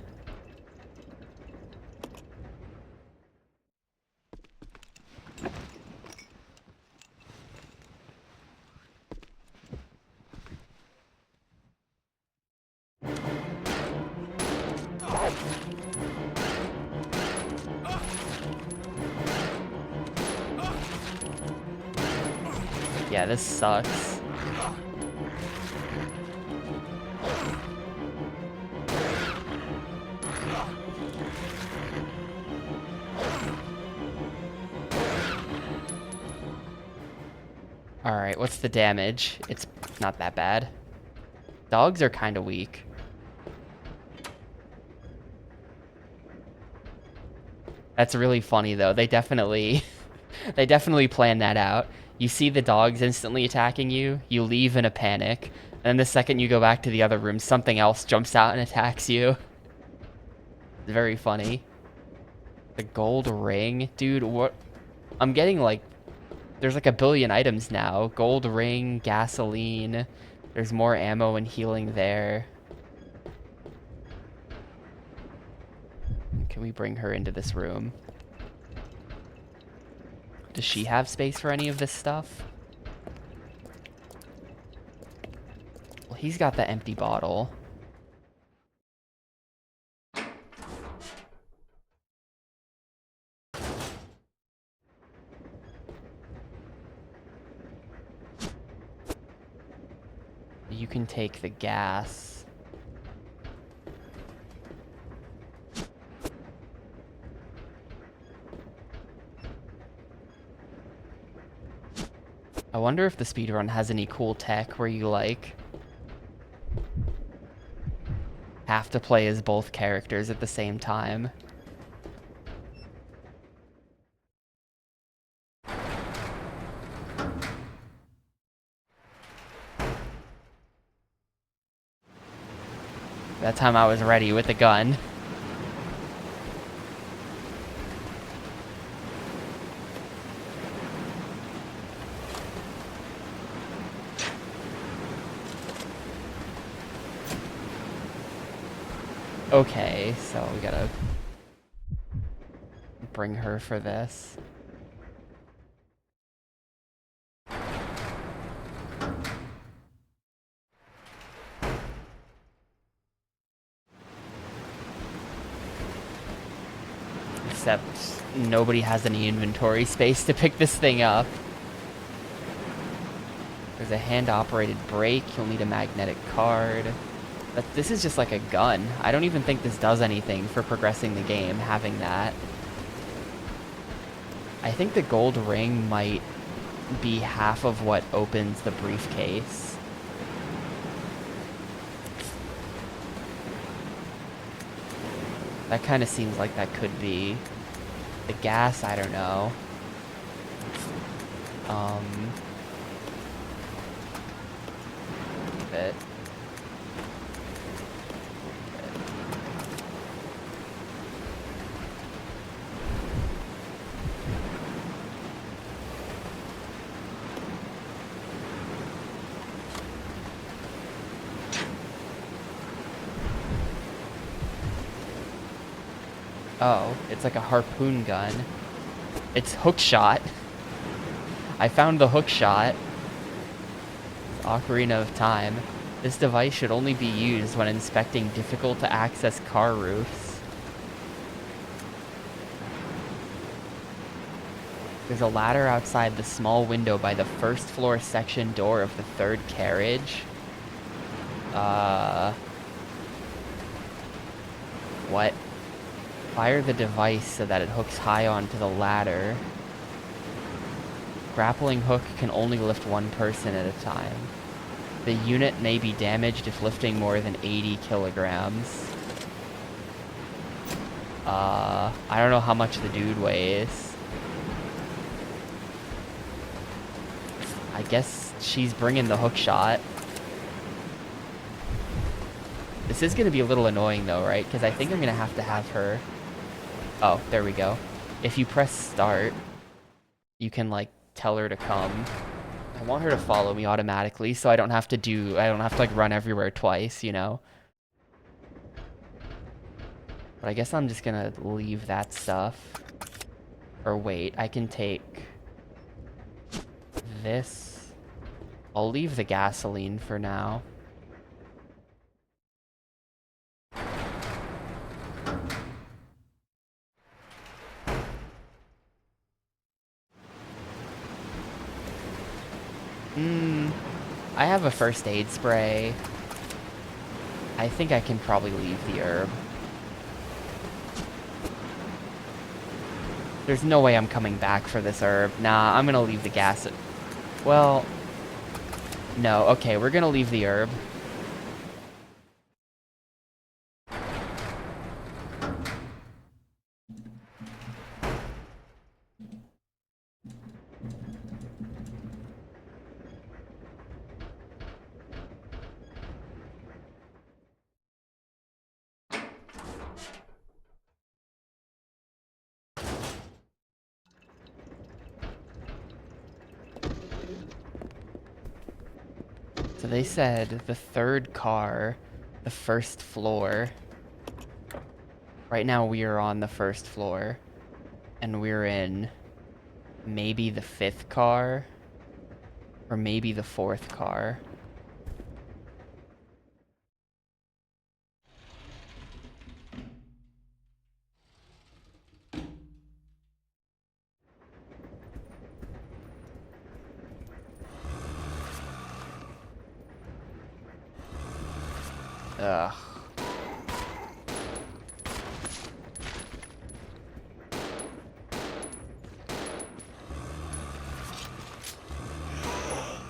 Yeah, this sucks. Alright, what's the damage? It's not that bad. Dogs are kind of weak. That's really funny though. They definitely they definitely planned that out. You see the dogs instantly attacking you, you leave in a panic, and then the second you go back to the other room, something else jumps out and attacks you. It's very funny. The gold ring? Dude, what? I'm getting like... There's like a billion items now. Gold ring, gasoline. There's more ammo and healing there. Can we bring her into this room? Does she have space for any of this stuff? Well, he's got the empty bottle. You can take the gas. I wonder if the speedrun has any cool tech where you, like, have to play as both characters at the same time. That time I was ready with the gun. Okay, so we gotta bring her for this. Except nobody has any inventory space to pick this thing up. There's a hand-operated brake. You'll need a magnetic card. But this is just like a gun. I don't even think this does anything for progressing the game, having that. I think the gold ring might be half of what opens the briefcase. That kind of seems like that could be. The gas, I don't know. Bit. Oh, it's like a harpoon gun. It's hook shot. I found the hook shot. Ocarina of Time. This device should only be used when inspecting difficult to access car roofs. There's a ladder outside the small window by the first floor section door of the third carriage. What? Fire the device so that it hooks high onto the ladder. Grappling hook can only lift one person at a time. The unit may be damaged if lifting more than 80 kilograms. I don't know how much the dude weighs. I guess she's bringing the hook shot. This is going to be a little annoying though, right? Because I think I'm going to have her... Oh, there we go. If you press start, you can like tell her to come. I want her to follow me automatically so I don't have to like run everywhere twice, you know? But I guess I'm just gonna leave that stuff. Or wait, I can take this. I'll leave the gasoline for now. I have a first aid spray. I think I can probably leave the herb. There's no way I'm coming back for this herb. Nah, I'm gonna leave the gas. Well, no. Okay, we're gonna leave the herb. So they said the third car, the first floor. Right now we are on the first floor. And we're in maybe the fifth car. Or maybe the fourth car. Ugh.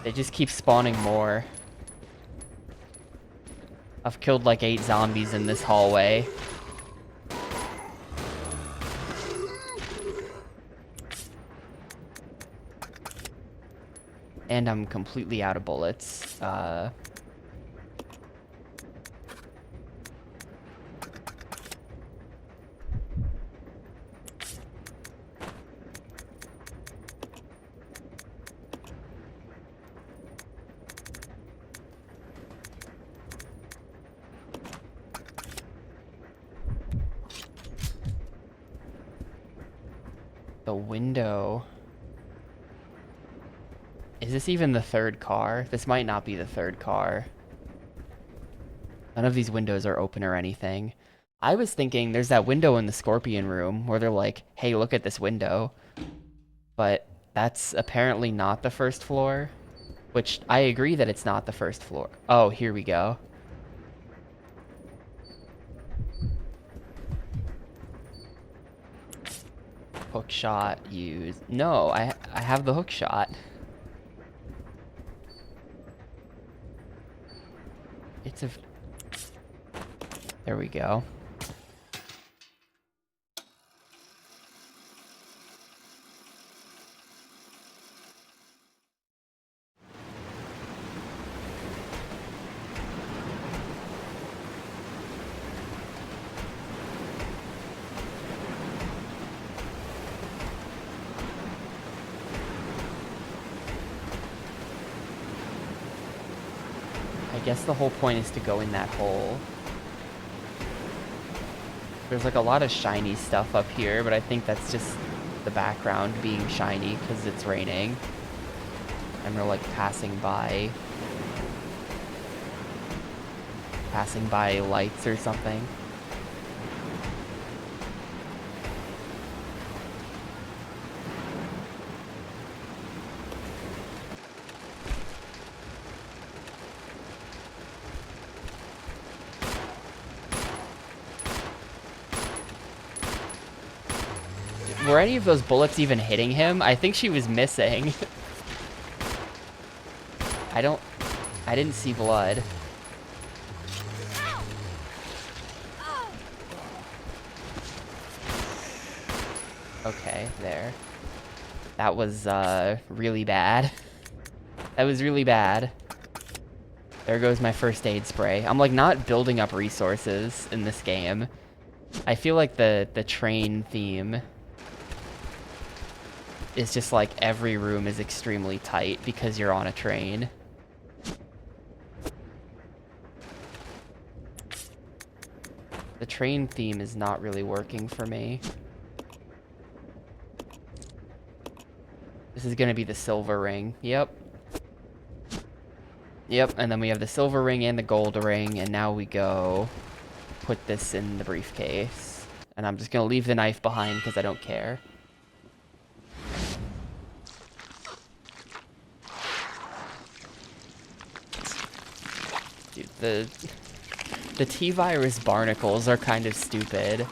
They just keep spawning more. I've killed like 8 zombies in this hallway. And I'm completely out of bullets. The window. Is this even the third car? This might not be the third car. None of these windows are open or anything. I was thinking there's that window in the Scorpion room where they're like, hey, look at this window. But that's apparently not the first floor. Which, I agree that it's not the first floor. Oh, here we go. Hook shot used. No, I have the hook shot. It's a... There we go. I guess the whole point is to go in that hole. There's like a lot of shiny stuff up here, but I think that's just the background being shiny because it's raining. And we're like passing by lights or something. Were any of those bullets even hitting I think she was missing. I I didn't see blood. Okay, there. That was, really bad. That was really bad. There goes my first aid spray. I'm, like, not building up resources in this game. I feel like the train theme is just, like, every room is extremely tight because you're on a train. The train theme is not really working for me. This is gonna be the silver ring. Yep. Yep, and then we have the silver ring and the gold ring, and now we go put this in the briefcase. And I'm just gonna leave the knife behind because I don't care. Dude, the T-virus barnacles are kind of stupid.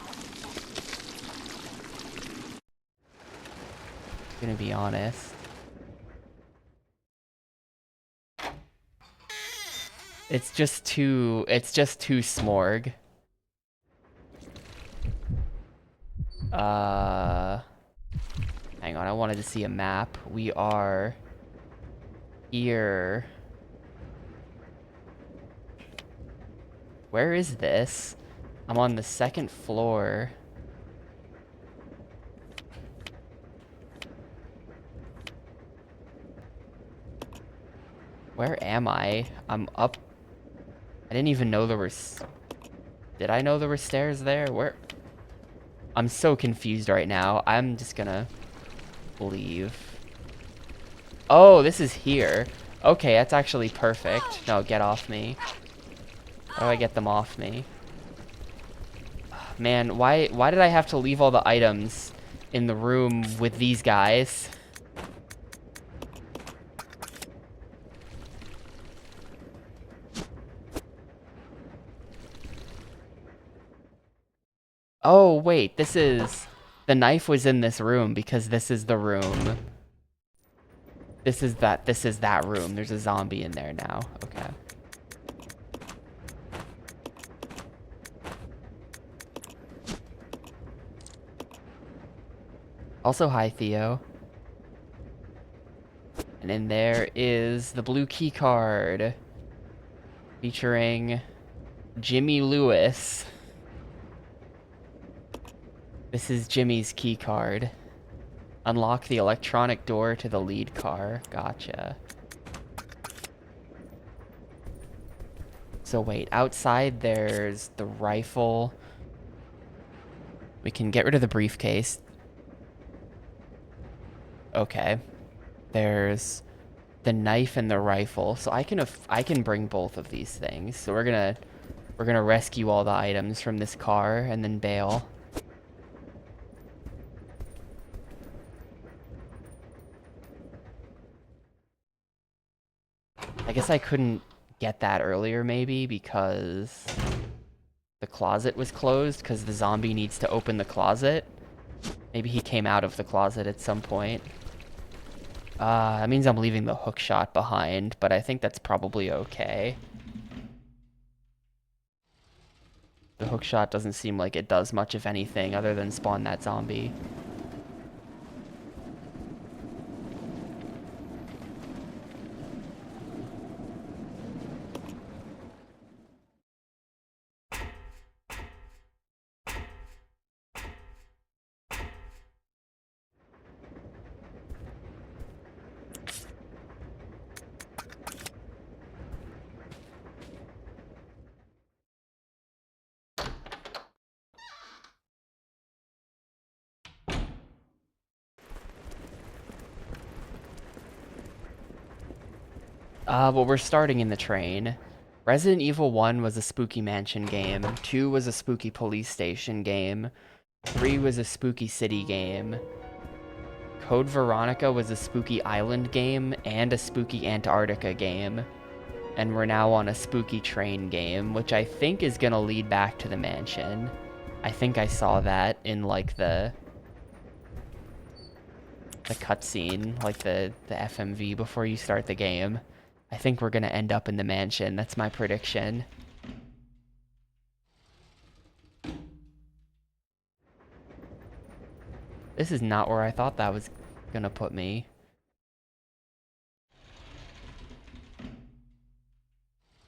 Gonna be honest. It's just too smorg. Hang on, I wanted to see a map. We are here. Where is this? I'm on the second floor. Where am I? I'm up. I didn't even know there were... Did I know there were stairs there? Where? I'm so confused right now. I'm just gonna leave. Oh, this is here. Okay, that's actually perfect. No, get off me. How do I get them off me? Man, why did I have to leave all the items in the room with these guys? Oh, wait, this is... The knife was in this room because this is the room. This is that room. There's a zombie in there now. Okay. Also, hi, Theo. And in there is the blue key card featuring Jimmy Lewis. This is Jimmy's key card. Unlock the electronic door to the lead car. Gotcha. So wait, outside there's the rifle. We can get rid of the briefcase. Okay. There's the knife and the rifle. So I can bring both of these things. So we're gonna rescue all the items from this car and then bail. I guess I couldn't get that earlier maybe because the closet was closed because the zombie needs to open the closet. Maybe he came out of the closet at some point. That means I'm leaving the hook shot behind, but I think that's probably okay. The hook shot doesn't seem like it does much of anything other than spawn that zombie. Well, we're starting in the train. Resident Evil 1 was a spooky mansion game. 2 was a spooky police station game. 3 was a spooky city game. Code Veronica was a spooky island game and a spooky Antarctica game. And we're now on a spooky train game, which I think is gonna lead back to the mansion. I think I saw that in, like, the cutscene, like the FMV before you start the game. I think we're gonna end up in the mansion. That's my prediction. This is not where I thought that was gonna put me.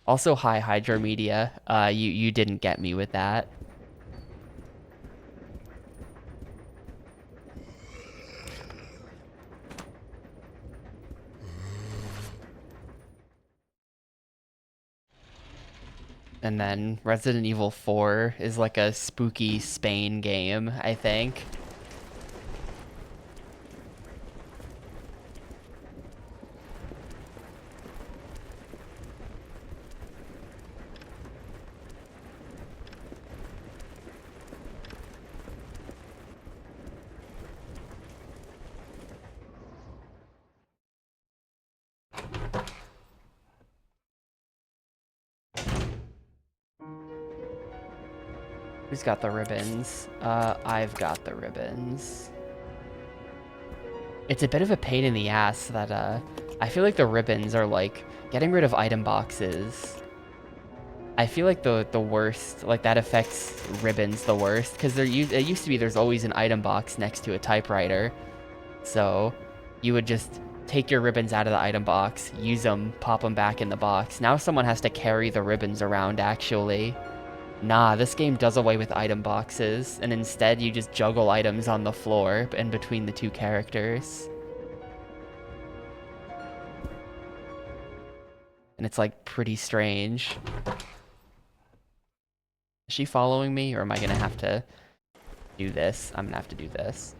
Also, hi Hydro Media. You didn't get me with that. And then Resident Evil 4 is like a spooky Spain game, I think. Who's got the ribbons? I've got the ribbons. It's a bit of a pain in the ass that, I feel like the ribbons are like getting rid of item boxes. I feel like the worst, like that affects ribbons the worst, because it used to be there's always an item box next to a typewriter. So you would just take your ribbons out of the item box, use them, pop them back in the box. Now someone has to carry the ribbons around, actually. Nah, this game does away with item boxes, and instead you just juggle items on the floor in between the two characters. And it's like pretty strange. Is she following me, or am I gonna have to do this? I'm gonna have to do this.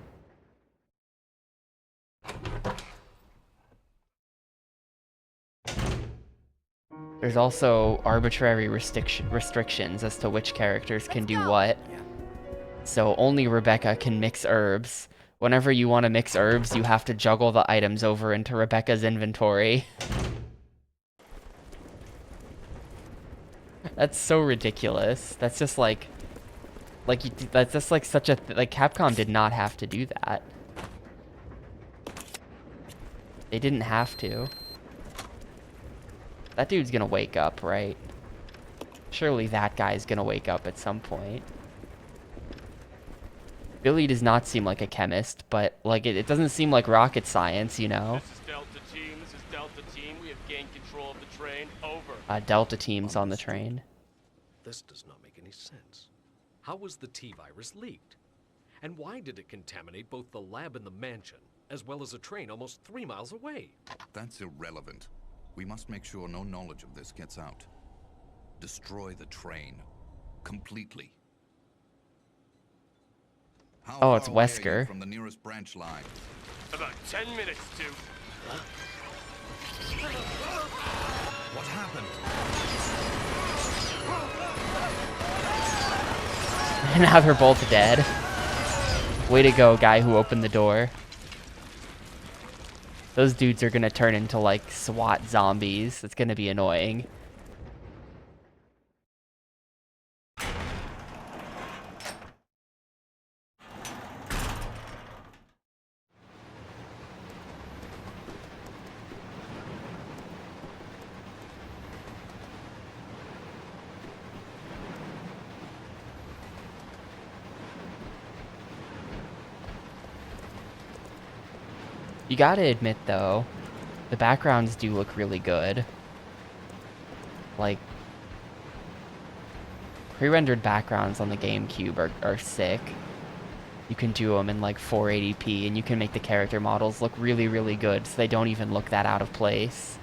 There's also arbitrary restrictions as to which characters can do what. So only Rebecca can mix herbs. Whenever you want to mix herbs, you have to juggle the items over into Rebecca's inventory. That's so ridiculous. That's just like that's just like such a like Capcom did not have to do that. They didn't have to. That dude's gonna wake up, right? Surely that guy's gonna wake up at some point. Billy does not seem like a chemist, but like it doesn't seem like rocket science, you know? This is Delta Team. This is Delta Team. We have gained control of the train. Over. Delta Team's on the train. This does not make any sense. How was the T-virus leaked? And why did it contaminate both the lab and the mansion, as well as a train almost 3 miles away? That's irrelevant. We must make sure no knowledge of this gets out. Destroy the train. Completely. How Oh, it's far away are you Wesker. from the nearest branch line? About 10 minutes to. What happened? And now they're both dead. Way to go, guy who opened the door. Those dudes are gonna turn into like SWAT zombies. It's gonna be annoying. You gotta admit, though, the backgrounds do look really good. Like, pre-rendered backgrounds on the GameCube are sick. You can do them in like 480p, and you can make the character models look really, really good, so they don't even look that out of place.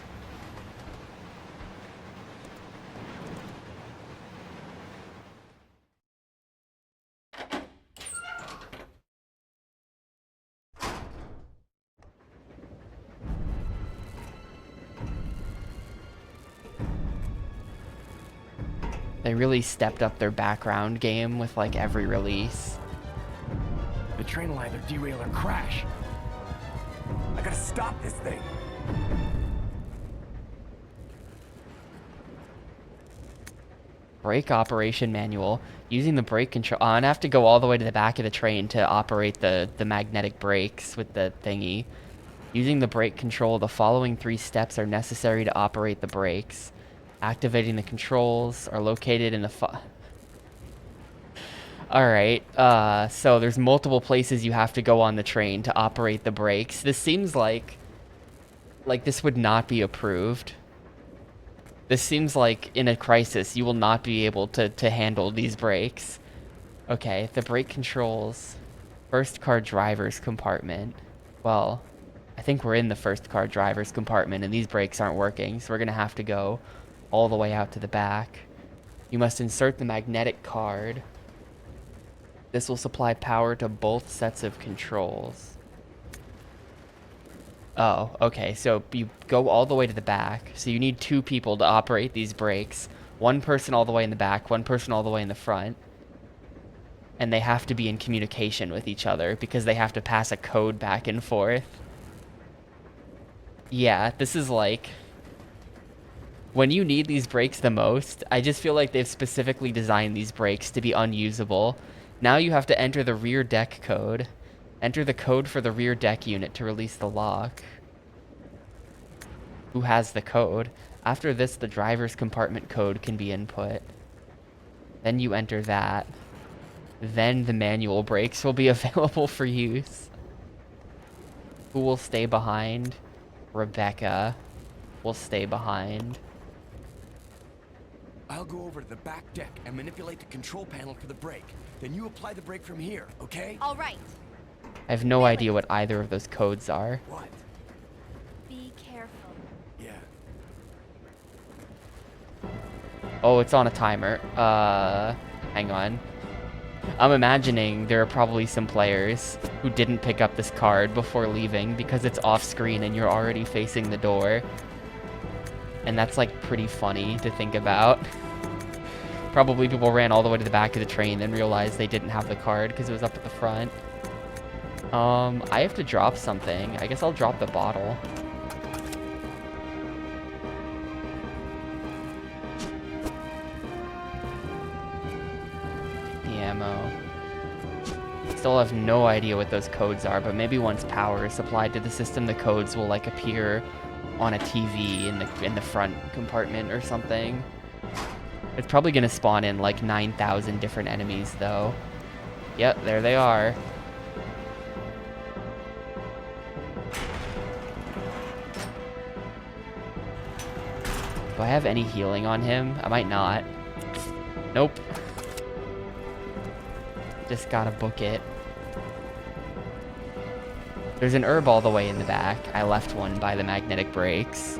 They really stepped up their background game with like every release. The train will either derail or crash. I gotta stop this thing. Brake operation manual. Using the brake control. I'm gonna have to go all the way to the back of the train to operate the magnetic brakes with the thingy. Using the brake control, the following 3 steps are necessary to operate the brakes. Activating the controls are located in the Alright, so there's multiple places you have to go on the train to operate the brakes. This seems like this would not be approved. This seems like in a crisis you will not be able to handle these brakes. Okay, the brake controls. First car driver's compartment. Well, I think we're in the first car driver's compartment and these brakes aren't working, so we're gonna have to go all the way out to the back. You must insert the magnetic card. This will supply power to both sets of controls. Oh, okay, so you go all the way to the back. So you need 2 people to operate these brakes. 1 person all the way in the back, 1 person all the way in the front. And they have to be in communication with each other because they have to pass a code back and forth. Yeah, this is like... when you need these brakes the most, I just feel like they've specifically designed these brakes to be unusable. Now you have to enter the rear deck code. Enter the code for the rear deck unit to release the lock. Who has the code? After this, the driver's compartment code can be input. Then you enter that. Then the manual brakes will be available for use. Who will stay behind? Rebecca will stay behind. I'll go over to the back deck and manipulate the control panel for the brake. Then you apply the brake from here, okay? All right. I have no idea what either of those codes are. What? Be careful. Yeah. Oh, it's on a timer. Hang on. I'm imagining there are probably some players who didn't pick up this card before leaving because it's off screen and you're already facing the door. And that's like pretty funny to think about. Probably people ran all the way to the back of the train and realized they didn't have the card because it was up at the front. I have to drop something. I guess I'll drop the bottle. The ammo. Still have no idea what those codes are, but maybe once power is supplied to the system, the codes will like appear on a TV in the front compartment or something. It's probably gonna spawn in like 9,000 different enemies though. Yep, there they are. Do I have any healing on him? I might not. Nope. Just gotta book it. There's an herb all the way in the back. I left one by the magnetic brakes.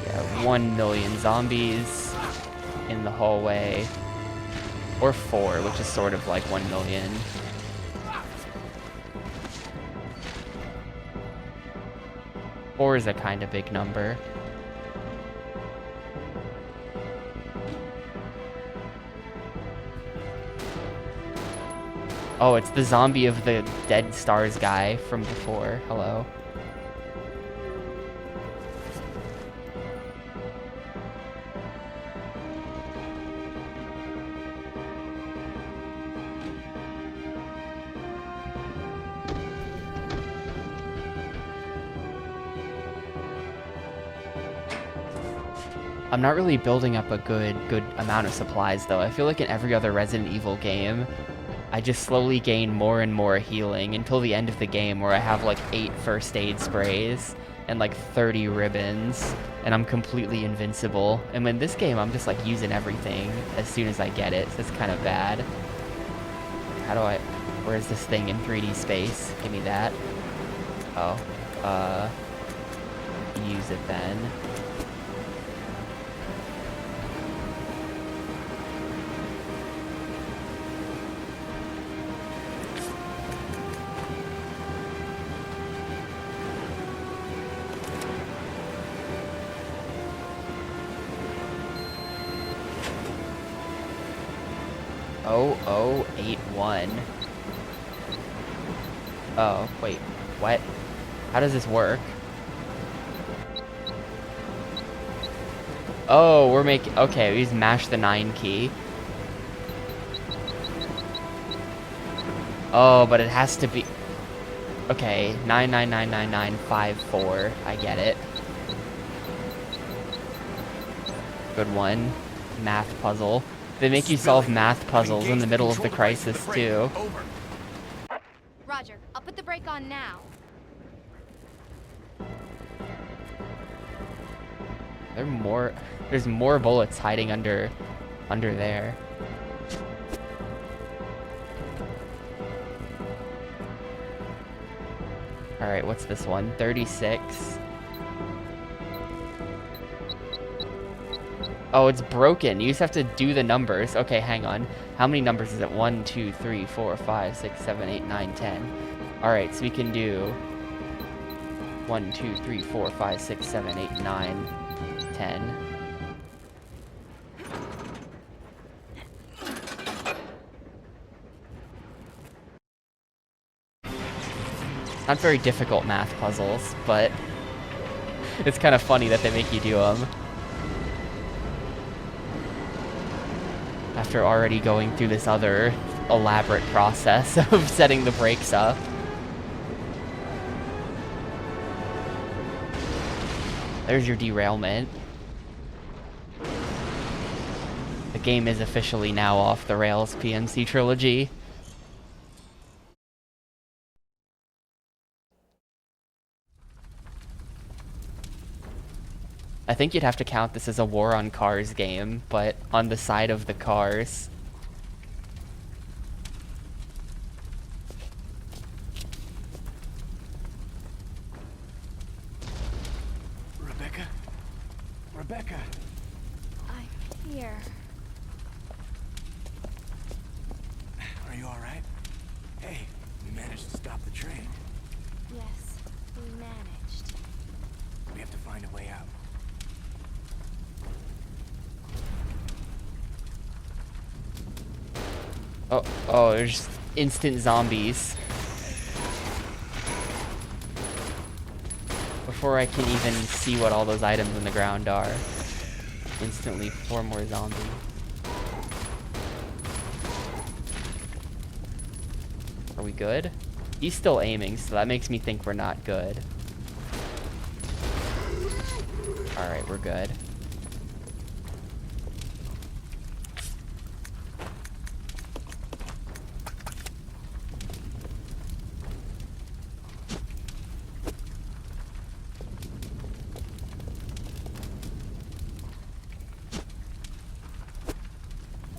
Yeah, 1 million zombies in the hallway. Or 4, which is sort of like 1 million. Four is a kind of big number. Oh, it's the zombie of the Dead Stars guy from before. Hello. I'm not really building up a good amount of supplies though. I feel like in every other Resident Evil game, I just slowly gain more and more healing until the end of the game where I have like 8 first aid sprays and like 30 ribbons and I'm completely invincible. And in this game, I'm just like using everything as soon as I get it, so it's kind of bad. How do I, where's this thing in 3D space? Give me that. Oh, use it then. Oh, 81. Oh, wait, what? How does this work? Oh, we're making... Okay, we just mash the 9 key. Oh, but it has to be... Okay, 9999954. I get it. Good one. Math puzzle. They make you solve math puzzles in the middle of the crisis, too. Roger, I'll put the brake on now. There's more bullets hiding under there. Alright, what's this one? 36. Oh, it's broken. You just have to do the numbers. Okay, hang on. How many numbers is it? 1, 2, 3, 4, 5, 6, 7, 8, 9, 10. Alright, so we can do 1, 2, 3, 4, 5, 6, 7, 8, 9, 10. Not very difficult math puzzles, but it's kind of funny that they make you do them. After already going through this other elaborate process of setting the brakes up. There's your derailment. The game is officially now off the rails, PMC Trilogy. I think you'd have to count this as a War on Cars game, but on the side of the cars. Rebecca? Rebecca! I'm here. Are you alright? Hey, we managed to stop the train. Yes, we managed. We have to find a way out. Oh, there's instant zombies. Before I can even see what all those items in the ground are. Instantly 4 more zombies. Are we good? He's still aiming, so that makes me think we're not good. Alright, we're good.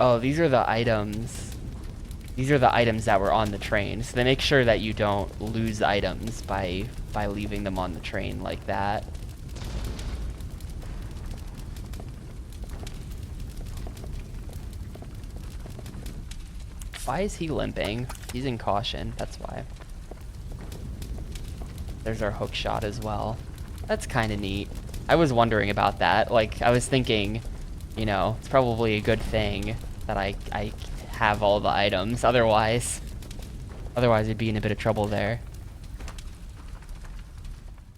Oh, these are the items. These are the items that were on the train. So they make sure that you don't lose items by leaving them on the train like that. Why is he limping? He's in caution, that's why. There's our hook shot as well. That's kind of neat. I was wondering about that. Like, I was thinking, you know, it's probably a good thing that I have all the items. Otherwise I'd be in a bit of trouble there.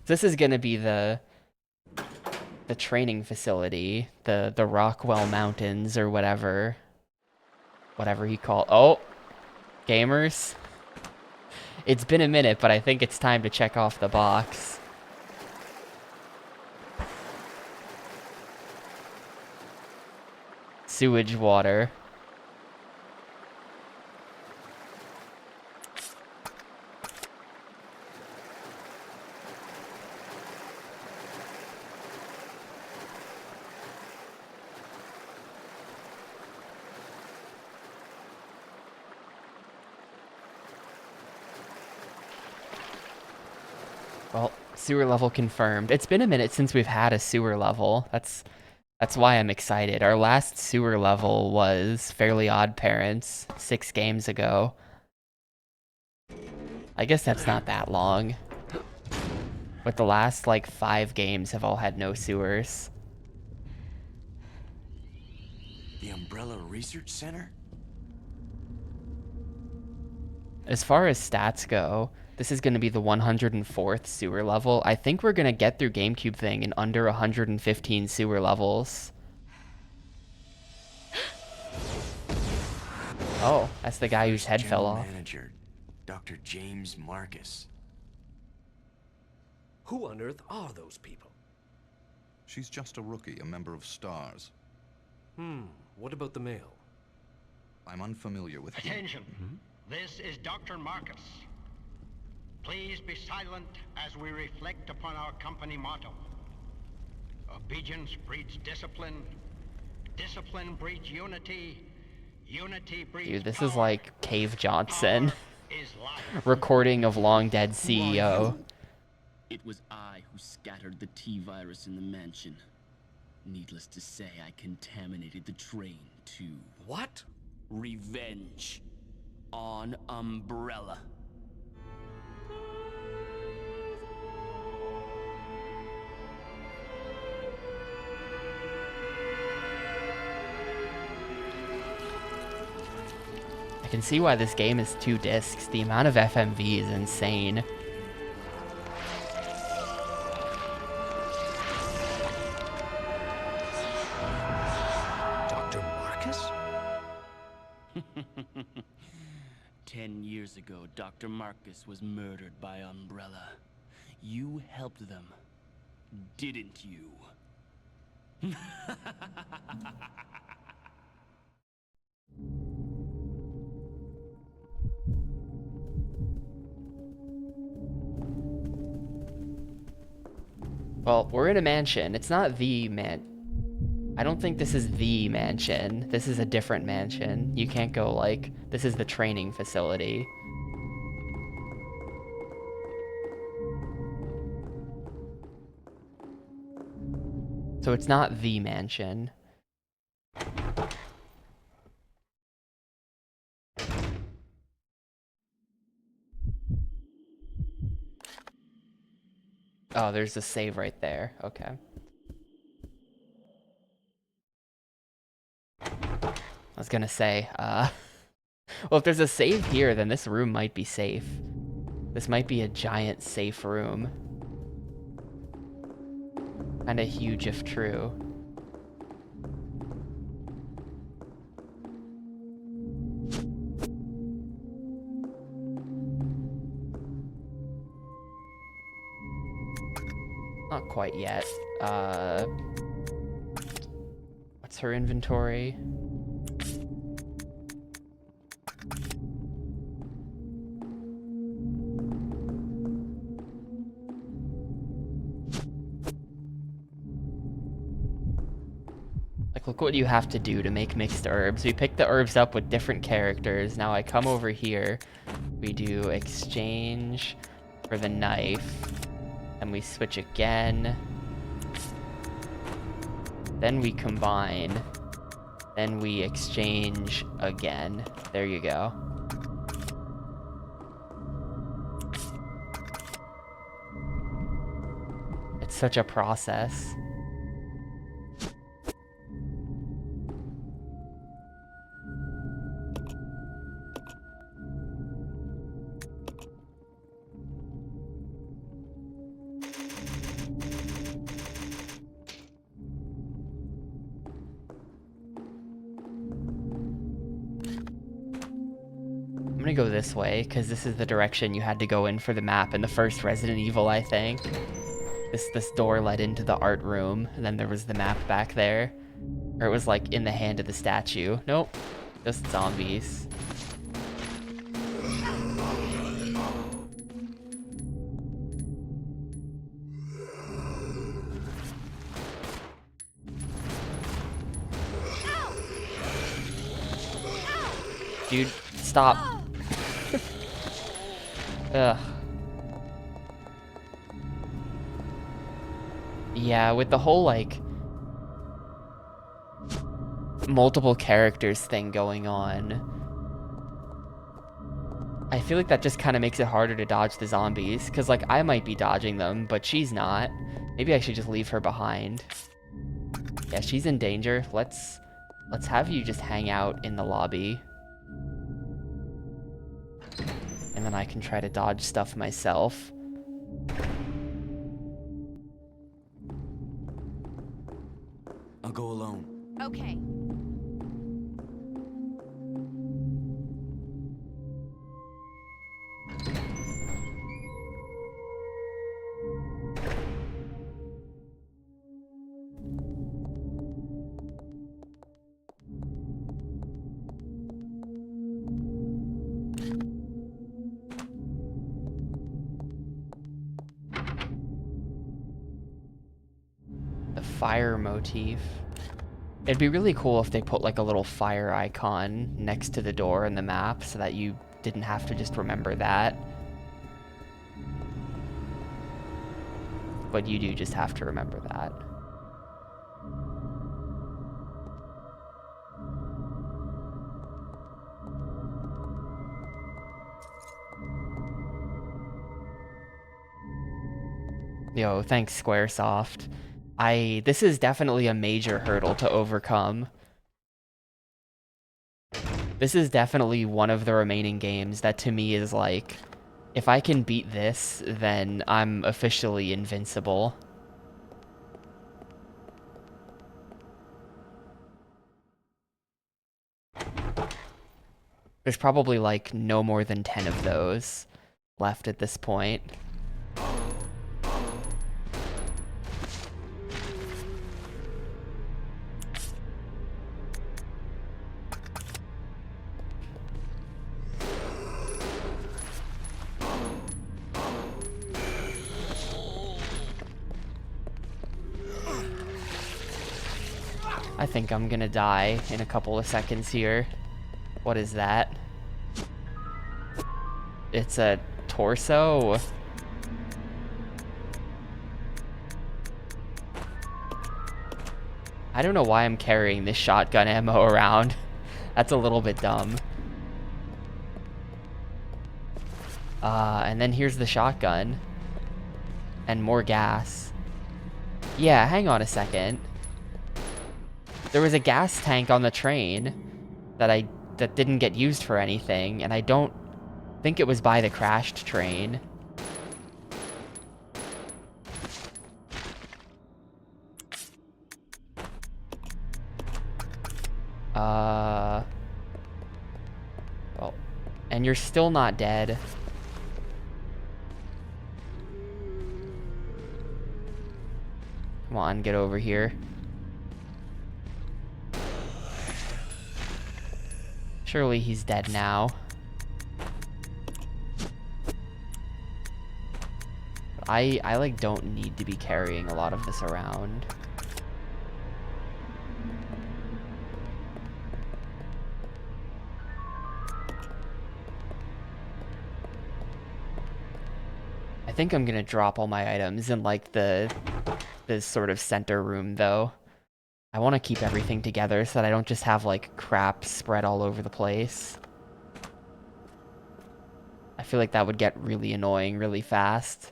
This is gonna be the training facility, the Rockwell Mountains or whatever he called. Oh, gamers. It's been a minute, but I think it's time to check off the box. Sewage water. Well, sewer level confirmed. It's been a minute since we've had a sewer level. That's why I'm excited. Our last sewer level was Fairly Odd Parents 6 games ago. I guess that's not that long. But the last, like, 5 games have all had no sewers. The Umbrella Research Center? As far as stats go, this is going to be the 104th sewer level. I think we're going to get through Gamecube thing in under 115 sewer levels. Oh, that's the guy whose head fell General off. Manager, Dr. James Marcus. Who on earth are those people? She's just a rookie, a member of STARS. What about the male? I'm unfamiliar with him. Attention. This is Dr. Marcus. Please be silent as we reflect upon our company motto. Obedience breeds discipline. Discipline breeds unity. Unity breeds Dude, this power. is like Cave Johnson. Power is life. Recording of long dead CEO. It was I who scattered the T-virus in the mansion. Needless to say, I contaminated the train too. What? Revenge. On Umbrella. I can see why this game is 2 discs. The amount of FMV is insane. Dr. Marcus? 10 years ago, Dr. Marcus was murdered by Umbrella. You helped them, didn't you? Well, we're in a mansion. It's not the I don't think this is the mansion. This is a different mansion. You can't go like, this is the training facility. So it's not the mansion. Oh, there's a save right there. Okay. I was gonna say, well, if there's a save here, then this room might be safe. This might be a giant safe room. Kinda huge if true. Not quite yet. What's her inventory? Like, look what you have to do to make mixed herbs. We pick the herbs up with different characters. Now I come over here. We do exchange for the knife. And we switch again. Then we combine. Then we exchange again. There you go. It's such a process. I'm gonna go this way, because this is the direction you had to go in for the map in the first Resident Evil, I think. This door led into the art room, and then there was the map back there. Or it was like in the hand of the statue. Nope, just zombies. Dude, stop. Ugh. Yeah, with the whole, like, multiple characters thing going on, I feel like that just kind of makes it harder to dodge the zombies, because, like, I might be dodging them, but she's not. Maybe I should just leave her behind. Yeah, she's in danger. Let's have you just hang out in the lobby. And then I can try to dodge stuff myself. I'll go alone. Okay. fire motif. It'd be really cool if they put like a little fire icon next to the door in the map so that you didn't have to just remember that. But you do just have to remember that. Yo, thanks Squaresoft. This is definitely a major hurdle to overcome. This is definitely one of the remaining games that to me is like, if I can beat this, then I'm officially invincible. There's probably like no more than 10 of those left at this point. I think I'm gonna die in a couple of seconds here. What is that? It's a torso. I don't know why I'm carrying this shotgun ammo around. That's a little bit dumb. And then here's the shotgun. And more gas. Yeah, hang on a second. There was a gas tank on the train that didn't get used for anything, and I don't think it was by the crashed train. Well, and you're still not dead. Come on, get over here. Surely he's dead now. I like don't need to be carrying a lot of this around. I think I'm gonna drop all my items in like the sort of center room though. I want to keep everything together so that I don't just have like crap spread all over the place. I feel like that would get really annoying really fast.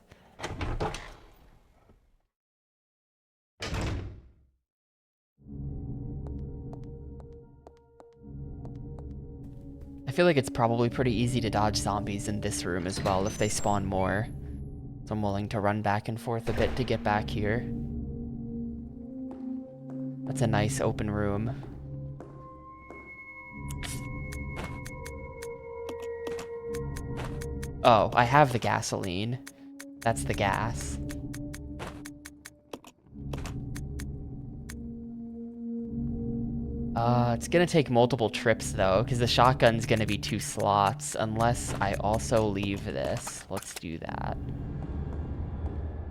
I feel like it's probably pretty easy to dodge zombies in this room as well if they spawn more. So I'm willing to run back and forth a bit to get back here. That's a nice open room. Oh, I have the gasoline. That's the gas. It's gonna take multiple trips though, because the shotgun's gonna be 2 slots, unless I also leave this. Let's do that.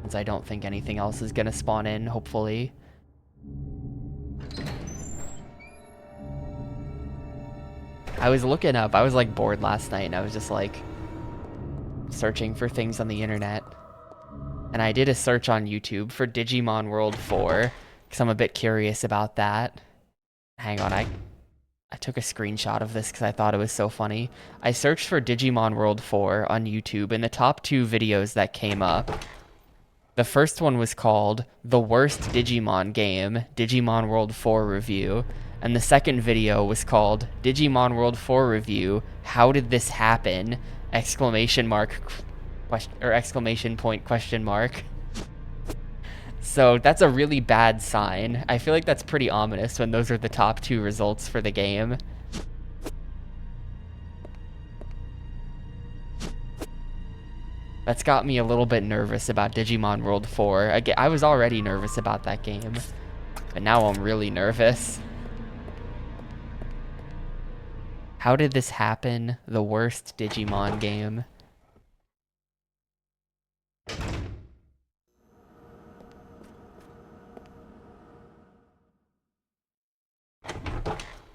Since I don't think anything else is gonna spawn in, hopefully. I was looking up, I was like bored last night and I was just like searching for things on the internet. And I did a search on YouTube for Digimon World 4, because I'm a bit curious about that. Hang on, I took a screenshot of this because I thought it was so funny. I searched for Digimon World 4 on YouTube, and the top 2 videos that came up, the first one was called The Worst Digimon Game, Digimon World 4 Review, and the second video was called Digimon World 4 Review, How Did This Happen? Exclamation point question mark. So that's a really bad sign. I feel like that's pretty ominous when those are the top 2 results for the game. That's got me a little bit nervous about Digimon World 4. I was already nervous about that game, but now I'm really nervous. How did this happen? The worst Digimon game.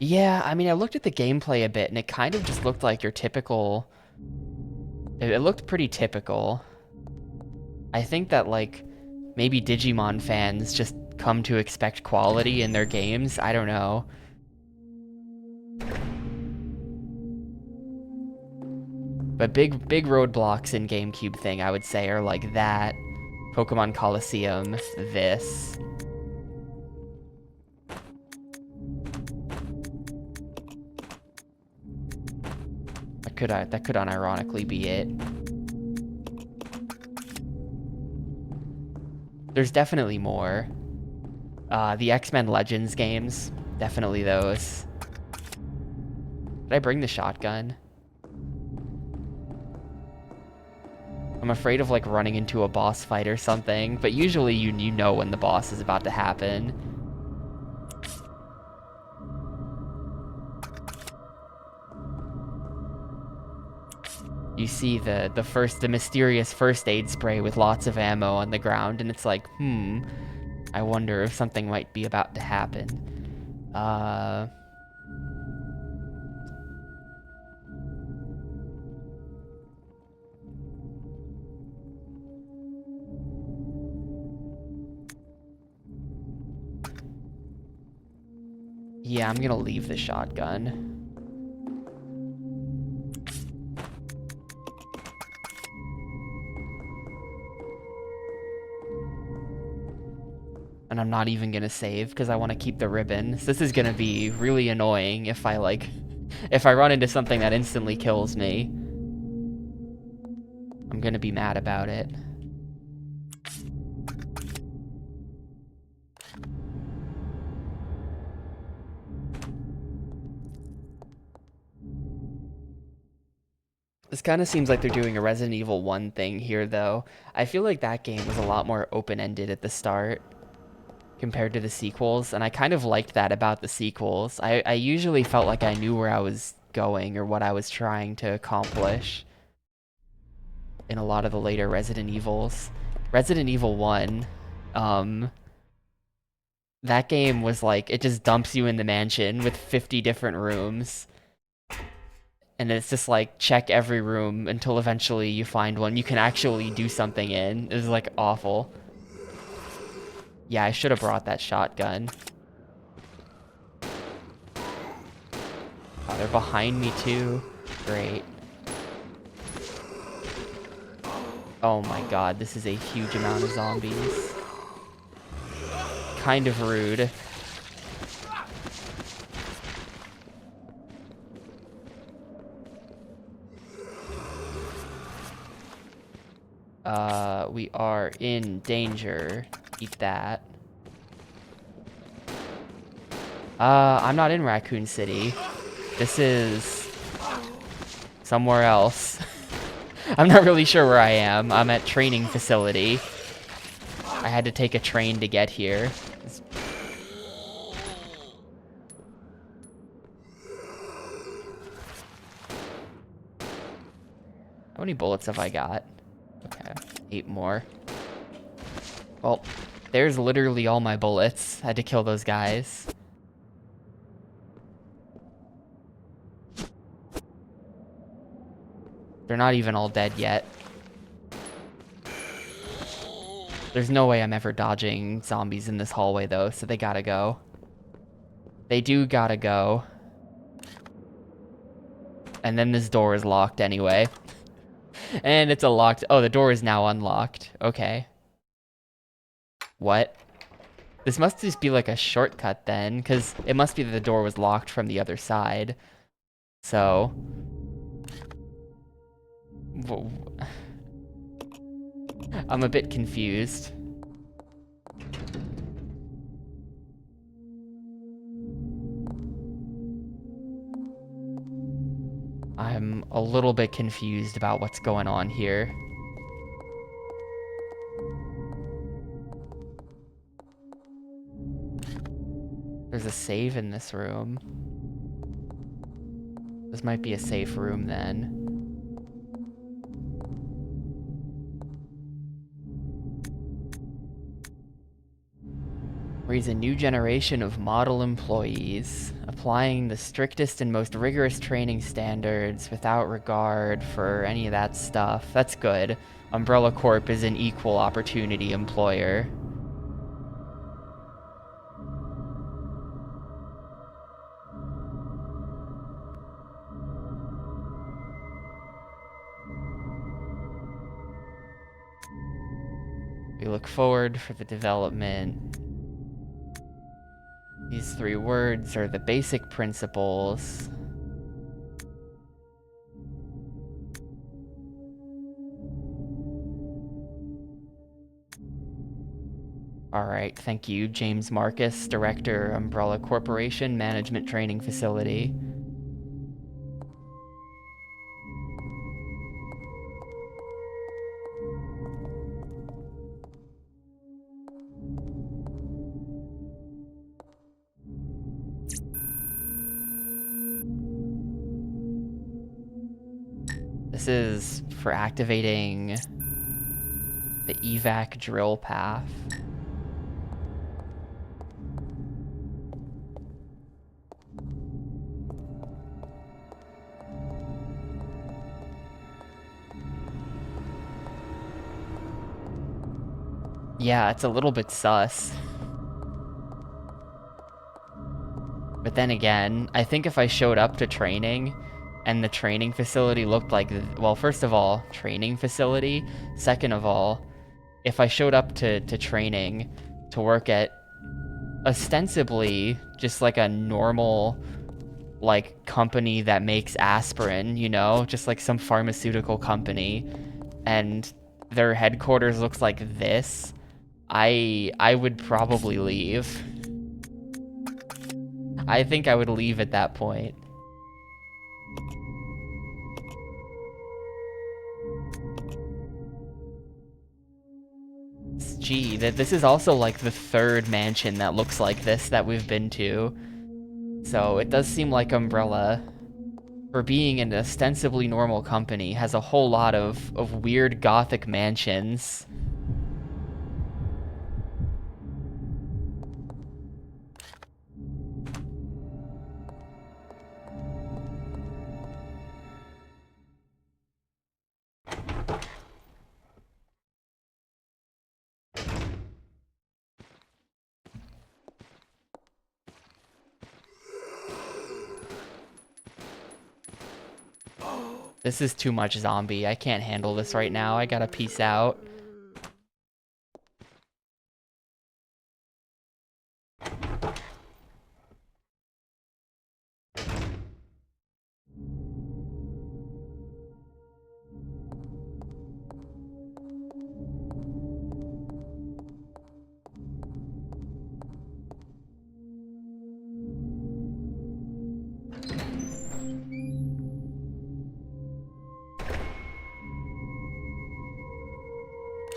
Yeah, I mean, I looked at the gameplay a bit, and it kind of just looked like your typical... It looked pretty typical. I think that, like, maybe Digimon fans just come to expect quality in their games. I don't know. But big roadblocks in Gamecube thing, I would say, are like that, Pokemon Coliseum, this. That could unironically be it. There's definitely more. The X-Men Legends games, definitely those. Did I bring the shotgun? I'm afraid of like running into a boss fight or something, but usually you know when the boss is about to happen. You see the mysterious first aid spray with lots of ammo on the ground, and it's like, I wonder if something might be about to happen. Yeah, I'm gonna leave the shotgun. And I'm not even gonna save because I want to keep the ribbon. So this is gonna be really annoying if I run into something that instantly kills me. I'm gonna be mad about it. This kind of seems like they're doing a Resident Evil 1 thing here, though. I feel like that game was a lot more open-ended at the start compared to the sequels, and I kind of liked that about the sequels. I usually felt like I knew where I was going or what I was trying to accomplish in a lot of the later Resident Evils. Resident Evil 1, that game was like, it just dumps you in the mansion with 50 different rooms. And it's just like, check every room until eventually you find one you can actually do something in. It was like awful. Yeah, I should have brought that shotgun. Oh, they're behind me too. Great. Oh my god, this is a huge amount of zombies. Kind of rude. We are in danger. Eat that. I'm not in Raccoon City. This is somewhere else. I'm not really sure where I am. I'm at training facility. I had to take a train to get here. How many bullets have I got? Okay, 8 more. Well, there's literally all my bullets. I had to kill those guys. They're not even all dead yet. There's no way I'm ever dodging zombies in this hallway, though, so they gotta go. They do gotta go. And then this door is locked anyway. And it's a locked... Oh, the door is now unlocked. Okay. What? This must just be like a shortcut then, because it must be that the door was locked from the other side. So... I'm a bit confused. I'm a little bit confused about what's going on here. There's a save in this room. This might be a safe room then. Raise a new generation of model employees, applying the strictest and most rigorous training standards without regard for any of that stuff. That's good. Umbrella Corp is an equal opportunity employer. We look forward for the development. These 3 words are the basic principles. Alright, thank you, James Marcus, Director, Umbrella Corporation, Management Training Facility. This is for activating the evac drill path. Yeah, it's a little bit sus. But then again, I think if I showed up to training and the training facility looked like, well, first of all, training facility. Second of all, if I showed up to training to work at ostensibly just like a normal like company that makes aspirin, you know, just like some pharmaceutical company, and their headquarters looks like this, I would probably leave. I think I would leave at that point. Gee, this is also like the 3rd mansion that looks like this that we've been to. So it does seem like Umbrella, for being an ostensibly normal company, has a whole lot of weird gothic mansions. This is too much zombie. I can't handle this right now. I gotta peace out.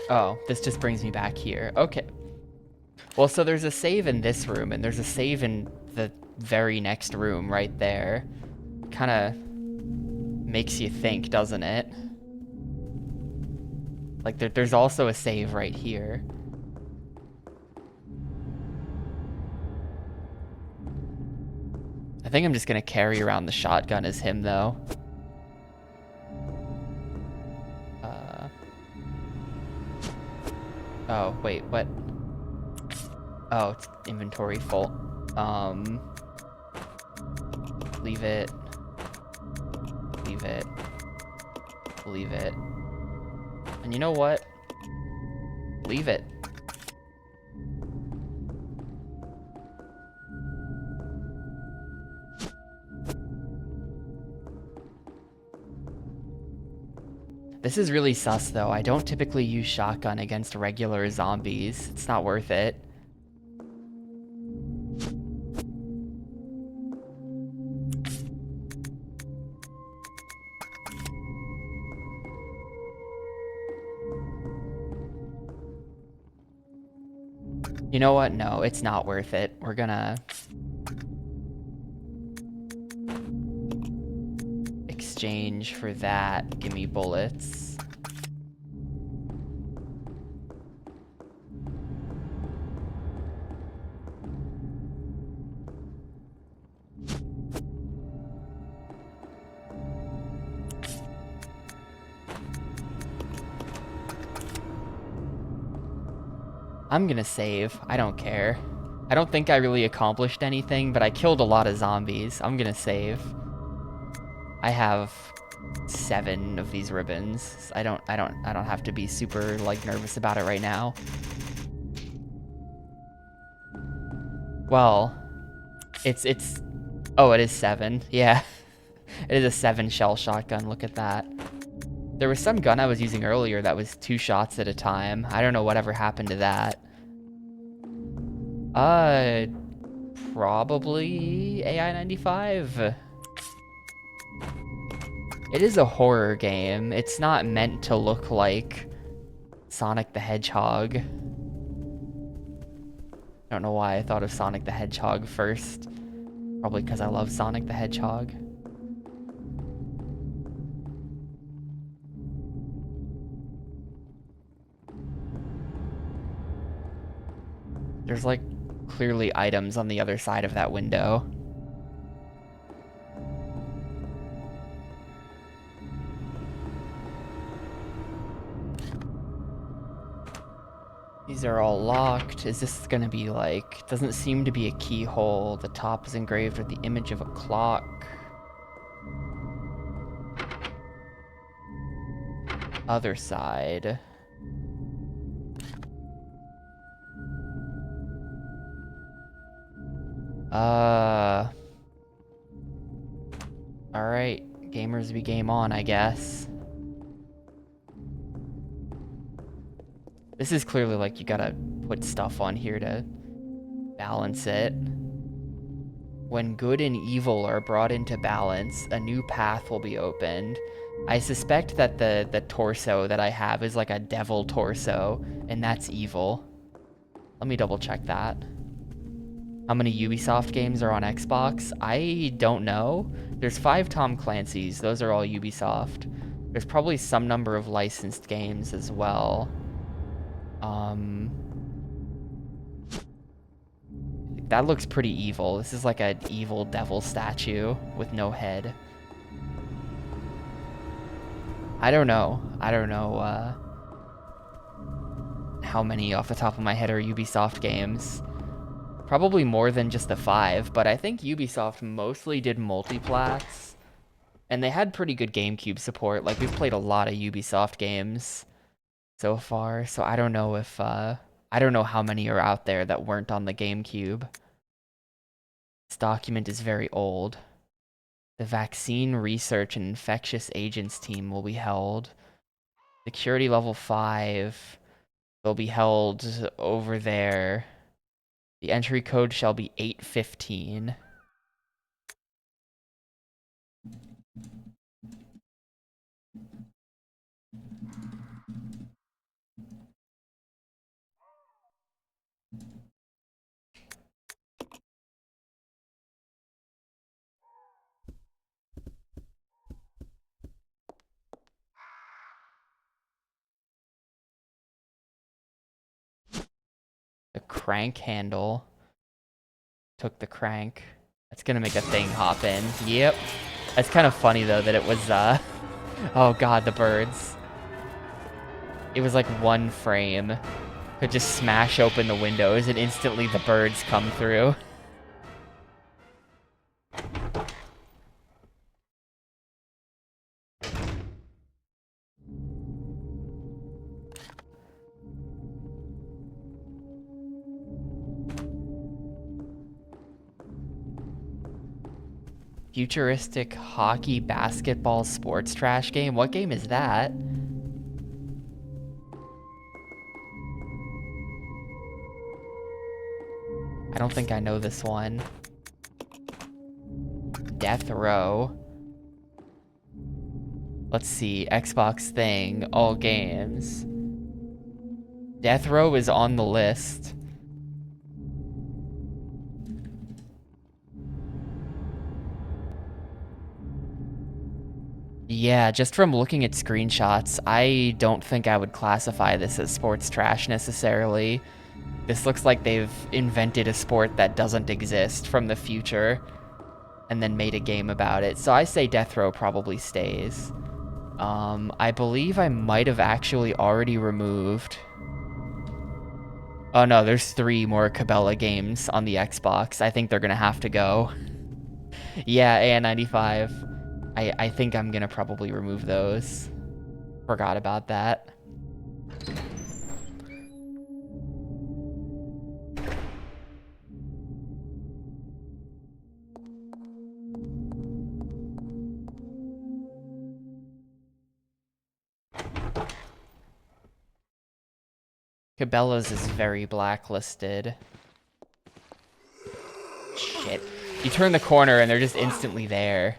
Oh, this just brings me back here. Okay. Well, so there's a save in this room, and there's a save in the very next room right there. Kind of makes you think, doesn't it? Like, there's also a save right here. I think I'm just gonna carry around the shotgun as him, though. Oh, wait, what? Oh, it's inventory full. Leave it. Leave it. Leave it. And you know what? Leave it. This is really sus, though. I don't typically use shotgun against regular zombies. It's not worth it. You know what? No, it's not worth it. We're gonna exchange for that. Give me bullets. I'm gonna save. I don't care. I don't think I really accomplished anything, but I killed a lot of zombies. I'm gonna save. I have 7 of these ribbons. I don't have to be super like nervous about it right now. Well, it's oh, it is 7. Yeah. It is a 7 shell shotgun. Look at that. There was some gun I was using earlier that was 2 shots at a time. I don't know whatever happened to that. Probably AI-95. It is a horror game. It's not meant to look like Sonic the Hedgehog. I don't know why I thought of Sonic the Hedgehog first. Probably because I love Sonic the Hedgehog. There's like clearly items on the other side of that window. These are all locked. Is this gonna be like... Doesn't seem to be a keyhole. The top is engraved with the image of a clock. Other side. Alright. Gamers be game on, I guess. This is clearly like you gotta put stuff on here to balance it. When good and evil are brought into balance, a new path will be opened. I suspect that the torso that I have is like a devil torso, and that's evil. Let me double check that. How many Ubisoft games are on Xbox? I don't know. There's 5 Tom Clancy's. Those are all Ubisoft. There's probably some number of licensed games as well. That looks pretty evil. This is like an evil devil statue with no head. I don't know. I don't know how many off the top of my head are Ubisoft games. Probably more than just the 5, but I think Ubisoft mostly did multiplats. And they had pretty good GameCube support. Like, we've played a lot of Ubisoft games so far, so I don't know if, I don't know how many are out there that weren't on the GameCube. This document is very old. The Vaccine Research and Infectious Agents team will be held. Security level 5 will be held over there. The entry code shall be 815. The crank handle. Took the crank. That's gonna make a thing hop in. Yep. That's kind of funny though that it was oh god, the birds. It was like 1 frame. Could just smash open the windows and instantly the birds come through. Futuristic hockey basketball sports trash game? What game is that? I don't think I know this one. Death Row. Let's see, Xbox thing, all games. Death Row is on the list. Yeah, just from looking at screenshots, I don't think I would classify this as sports trash necessarily. This looks like they've invented a sport that doesn't exist from the future and then made a game about it. So I say Death Row probably stays. I believe I might have actually already removed... Oh no, there's 3 more Cabela games on the Xbox. I think they're gonna have to go. Yeah, AN95. I think I'm gonna probably remove those. Forgot about that. Cabela's is very blacklisted. Shit. You turn the corner and they're just instantly there.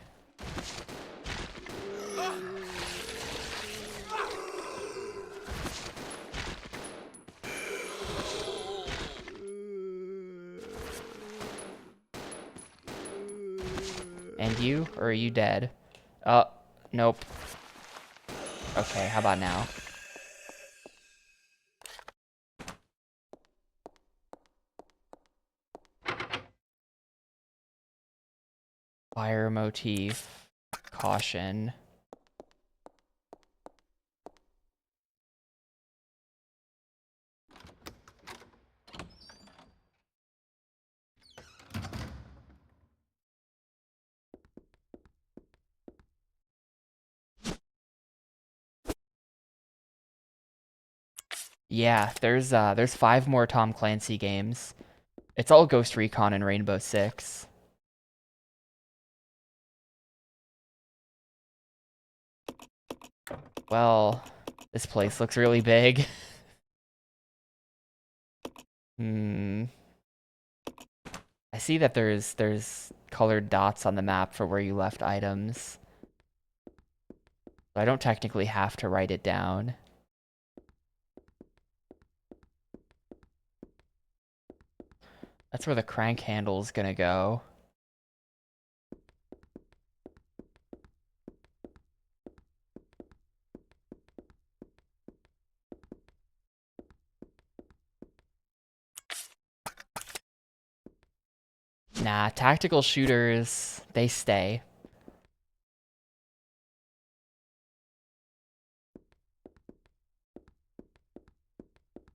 And you? Or are you dead? Oh, nope. Okay, how about now? Fire motif. Caution. Yeah, there's 5 more Tom Clancy games. It's all Ghost Recon and Rainbow Six. Well, this place looks really big. I see that there's colored dots on the map for where you left items. So I don't technically have to write it down. That's where the crank handle's gonna go. Nah, tactical shooters, they stay.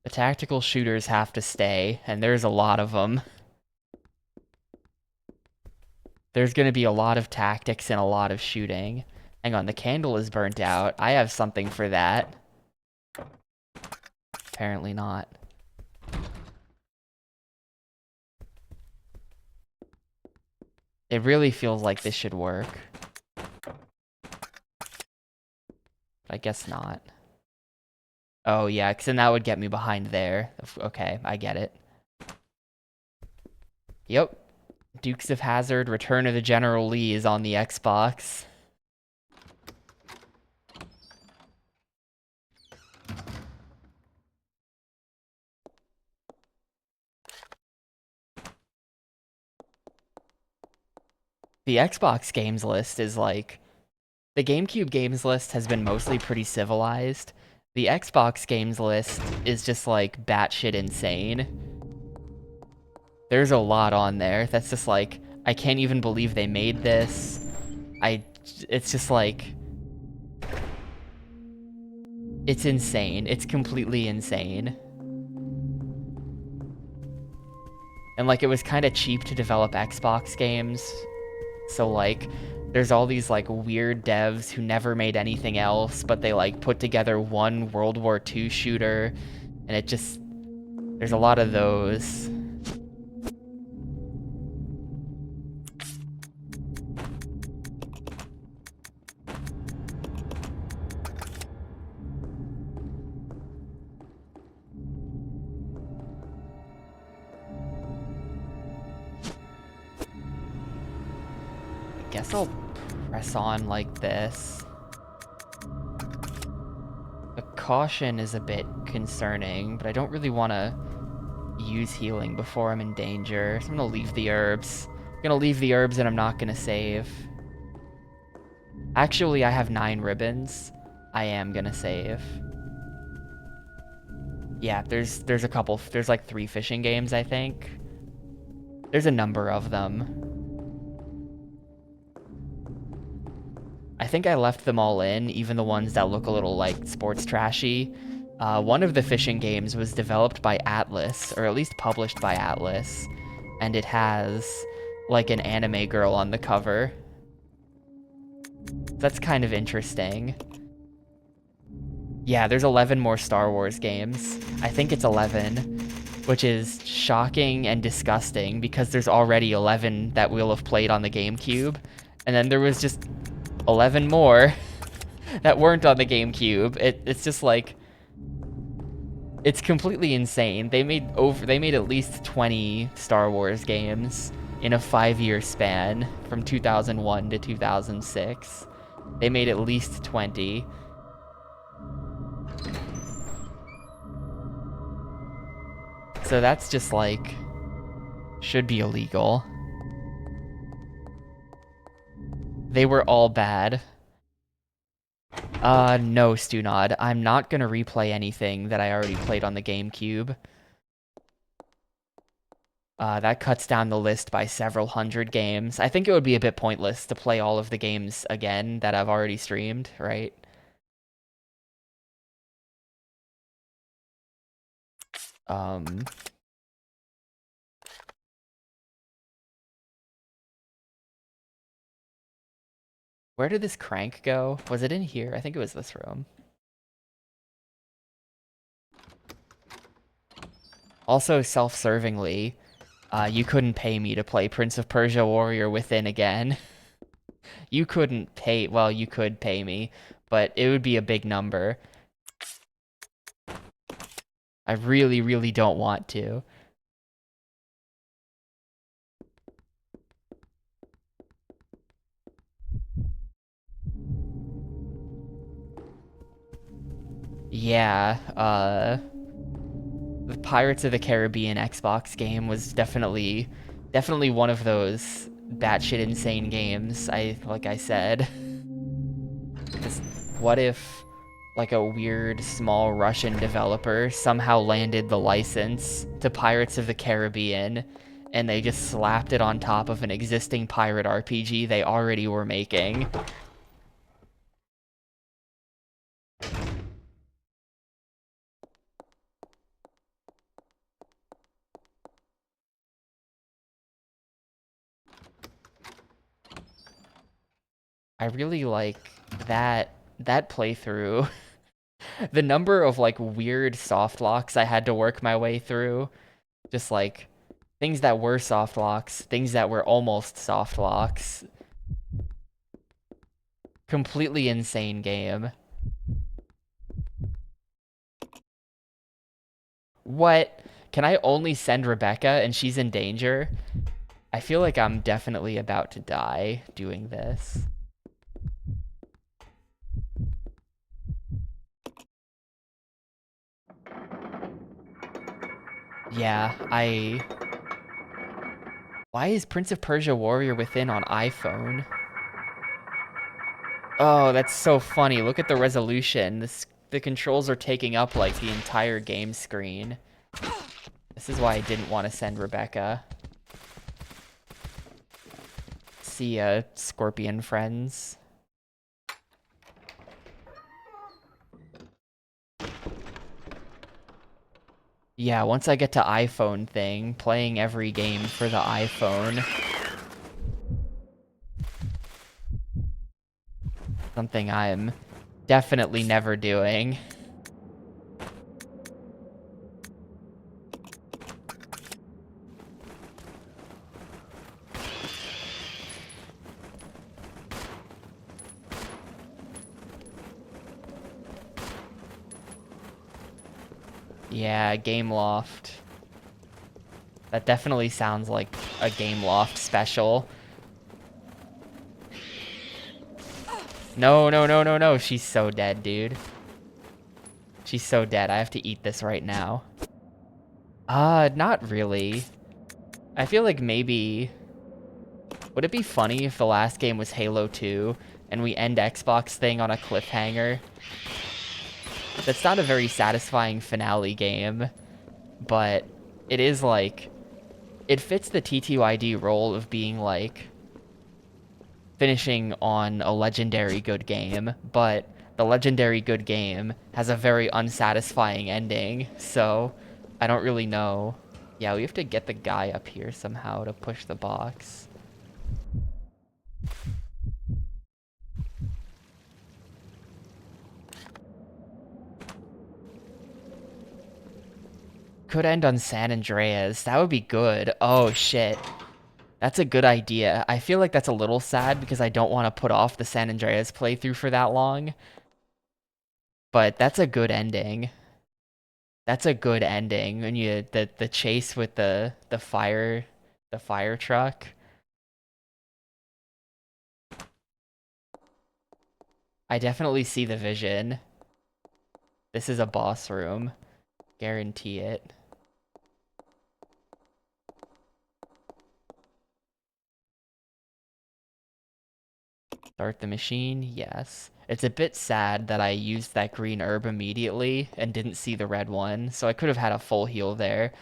The tactical shooters have to stay, and there's a lot of them. There's gonna be a lot of tactics and a lot of shooting. Hang on, the candle is burnt out. I have something for that. Apparently not. It really feels like this should work. I guess not. Oh yeah, because then that would get me behind there. Okay, I get it. Yep. Dukes of Hazzard, Return of the General Lee is on the Xbox. The Xbox games list is like... The GameCube games list has been mostly pretty civilized. The Xbox games list is just like batshit insane. There's a lot on there that's just like, I can't even believe they made this. It's just like... It's insane. It's completely insane. And like, it was kind of cheap to develop Xbox games. So like, there's all these like weird devs who never made anything else, but they like put together one World War II shooter, and it just... There's a lot of those. I guess I'll press on like this. The caution is a bit concerning, but I don't really want to use healing before I'm in danger. So I'm gonna leave the herbs. I'm gonna leave the herbs and I'm not gonna save. Actually, I have 9 ribbons. I am gonna save. Yeah, there's a couple. There's like 3 fishing games, I think. There's a number of them. I think I left them all in, even the ones that look a little like sports trashy. One of the fishing games was developed by Atlas, or at least published by Atlas, and it has like an anime girl on the cover. That's kind of interesting. Yeah, there's 11 more Star Wars games. I think it's 11, which is shocking and disgusting because there's already 11 that we'll have played on the GameCube, and then there was just 11 more that weren't on the GameCube. It's just like, it's completely insane. They made at least 20 Star Wars games in a 5-year span from 2001 to 2006. They made at least 20. So that's just like, should be illegal. They were all bad. No, Stunod. I'm not gonna replay anything that I already played on the GameCube. That cuts down the list by several hundred games. I think it would be a bit pointless to play all of the games again that I've already streamed, right? Where did this crank go? Was it in here? I think it was this room. Also, self-servingly, you couldn't pay me to play Prince of Persia Warrior Within again. You couldn't pay, well, you could pay me, but it would be a big number. I really, really don't want to. Yeah, the Pirates of the Caribbean Xbox game was definitely one of those batshit insane games, like I said. What if, like, a weird, small Russian developer somehow landed the license to Pirates of the Caribbean, and they just slapped it on top of an existing pirate RPG they already were making? I really like that playthrough. The number of like weird soft locks I had to work my way through. Just like things that were soft locks, things that were almost soft locks. Completely insane game. What? Can I only send Rebecca and she's in danger? I feel like I'm definitely about to die doing this. Yeah, why is Prince of Persia Warrior Within on iPhone? Oh, that's so funny. Look at the resolution. The controls are taking up like the entire game screen. This is why I didn't want to send Rebecca. See ya, Scorpion friends. Yeah, once I get to iPhone thing, playing every game for the iPhone. Something I'm definitely never doing. Yeah, Gameloft. That definitely sounds like a Gameloft special. No, no, no, no, no. She's so dead, dude. She's so dead. I have to eat this right now. Not really. I feel like maybe... Would it be funny if the last game was Halo 2 and we end Xbox thing on a cliffhanger? That's not a very satisfying finale game, but it is like... It fits the TTYD role of being like... finishing on a legendary good game, but the legendary good game has a very unsatisfying ending, so I don't really know. Yeah, we have to get the guy up here somehow to push the box. Could end on San Andreas. That would be good. Oh, shit. That's a good idea. I feel like that's a little sad because I don't want to put off the San Andreas playthrough for that long. But that's a good ending. That's a good ending when you the chase with the fire truck. I definitely see the vision. This is a boss room. Guarantee it. Start the machine, yes. It's a bit sad that I used that green herb immediately and didn't see the red one, so I could have had a full heal there,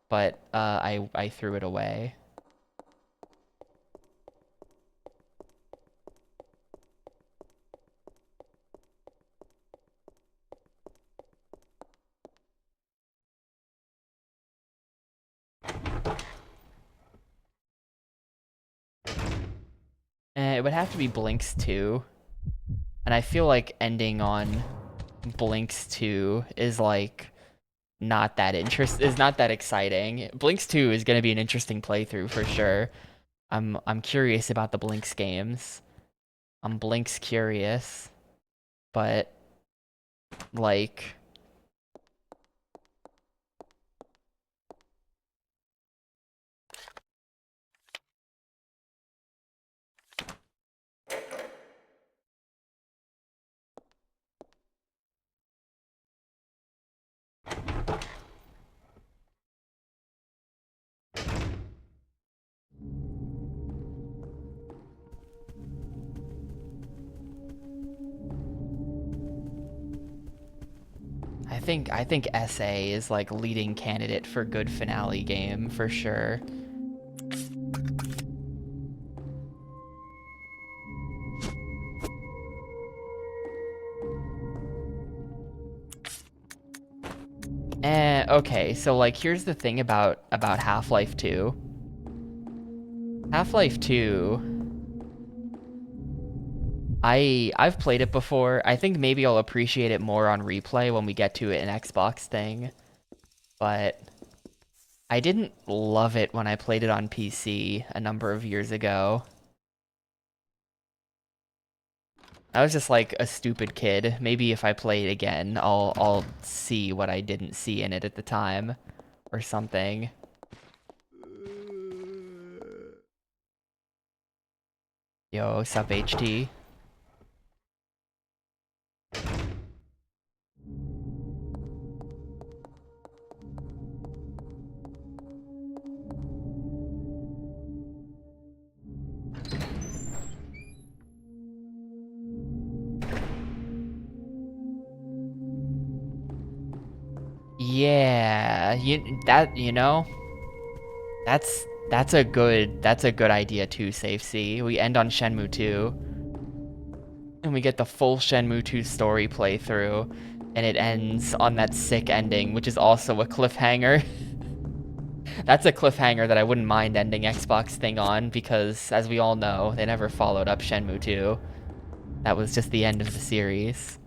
but I threw it away. It would have to be Blinks 2. And I feel like ending on Blinks 2 is like not that exciting. Blinks 2 is gonna be an interesting playthrough for sure. I'm curious about the Blinks games. I'm Blinks curious. But like I think SA is like leading candidate for good finale game for sure. Okay, so like here's the thing about Half-Life 2. Half-Life 2, I've played it before. I think maybe I'll appreciate it more on replay when we get to an Xbox thing. But I didn't love it when I played it on PC a number of years ago. I was just like a stupid kid. Maybe if I play it again, I'll see what I didn't see in it at the time or something. Yo, sup HT? Yeah, that's a good idea too, Safe C. We end on Shenmue 2. And we get the full Shenmue 2 story playthrough, and it ends on that sick ending, which is also a cliffhanger. That's a cliffhanger that I wouldn't mind ending Xbox thing on, because, as we all know, they never followed up Shenmue 2. That was just the end of the series.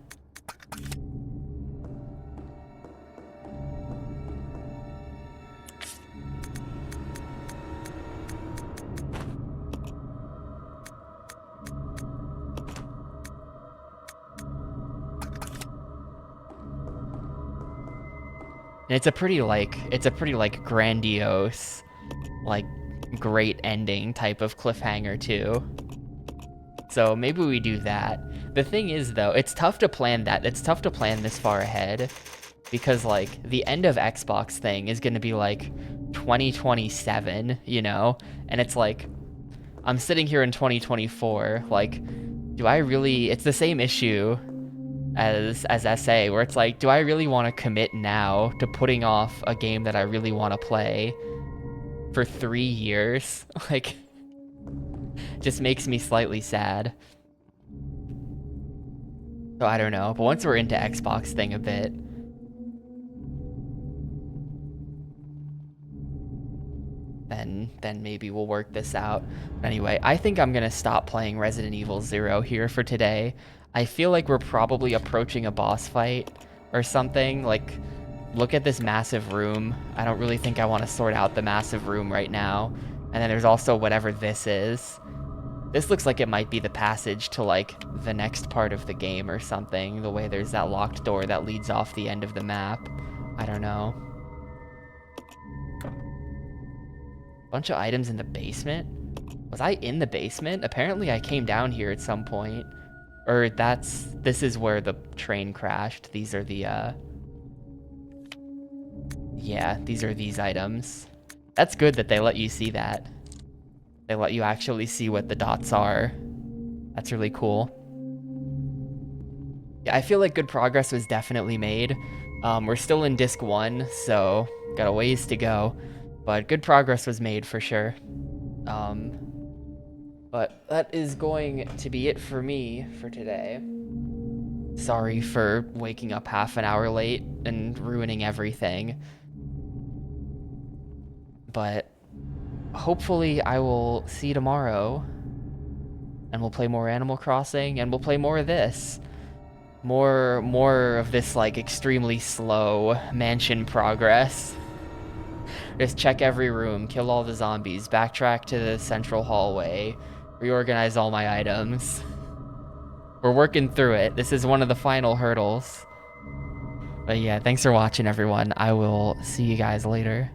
And it's a pretty grandiose, like great ending type of cliffhanger too. So maybe we do that. The thing is though, it's tough to plan that. It's tough to plan this far ahead because like the end of Xbox thing is going to be like 2027, you know? And it's like I'm sitting here in 2024, like do I really, it's the same issue as SA, where it's like, do I really want to commit now to putting off a game that I really want to play for 3 years? Like, just makes me slightly sad. So I don't know, but once we're into Xbox thing a bit, then maybe we'll work this out. But anyway, I think I'm gonna stop playing Resident Evil 0 here for today. I feel like we're probably approaching a boss fight or something. Like, look at this massive room. I don't really think I want to sort out the massive room right now. And then there's also whatever this is. This looks like it might be the passage to, like, the next part of the game or something. The way there's that locked door that leads off the end of the map. I don't know. Bunch of items in the basement? Was I in the basement? Apparently I came down here at some point. Or this is where the train crashed. These are the, yeah, these are these items. That's good that they let you see that. They let you actually see what the dots are. That's really cool. Yeah, I feel like good progress was definitely made. We're still in disc 1, so got a ways to go. But good progress was made for sure. But that is going to be it for me for today. Sorry for waking up half an hour late and ruining everything. But hopefully I will see you tomorrow. And we'll play more Animal Crossing, and we'll play more of this. More of this, like, extremely slow mansion progress. Just check every room, kill all the zombies, backtrack to the central hallway, reorganize all my items. We're working through it. This is one of the final hurdles. But yeah, thanks for watching, everyone. I will see you guys later.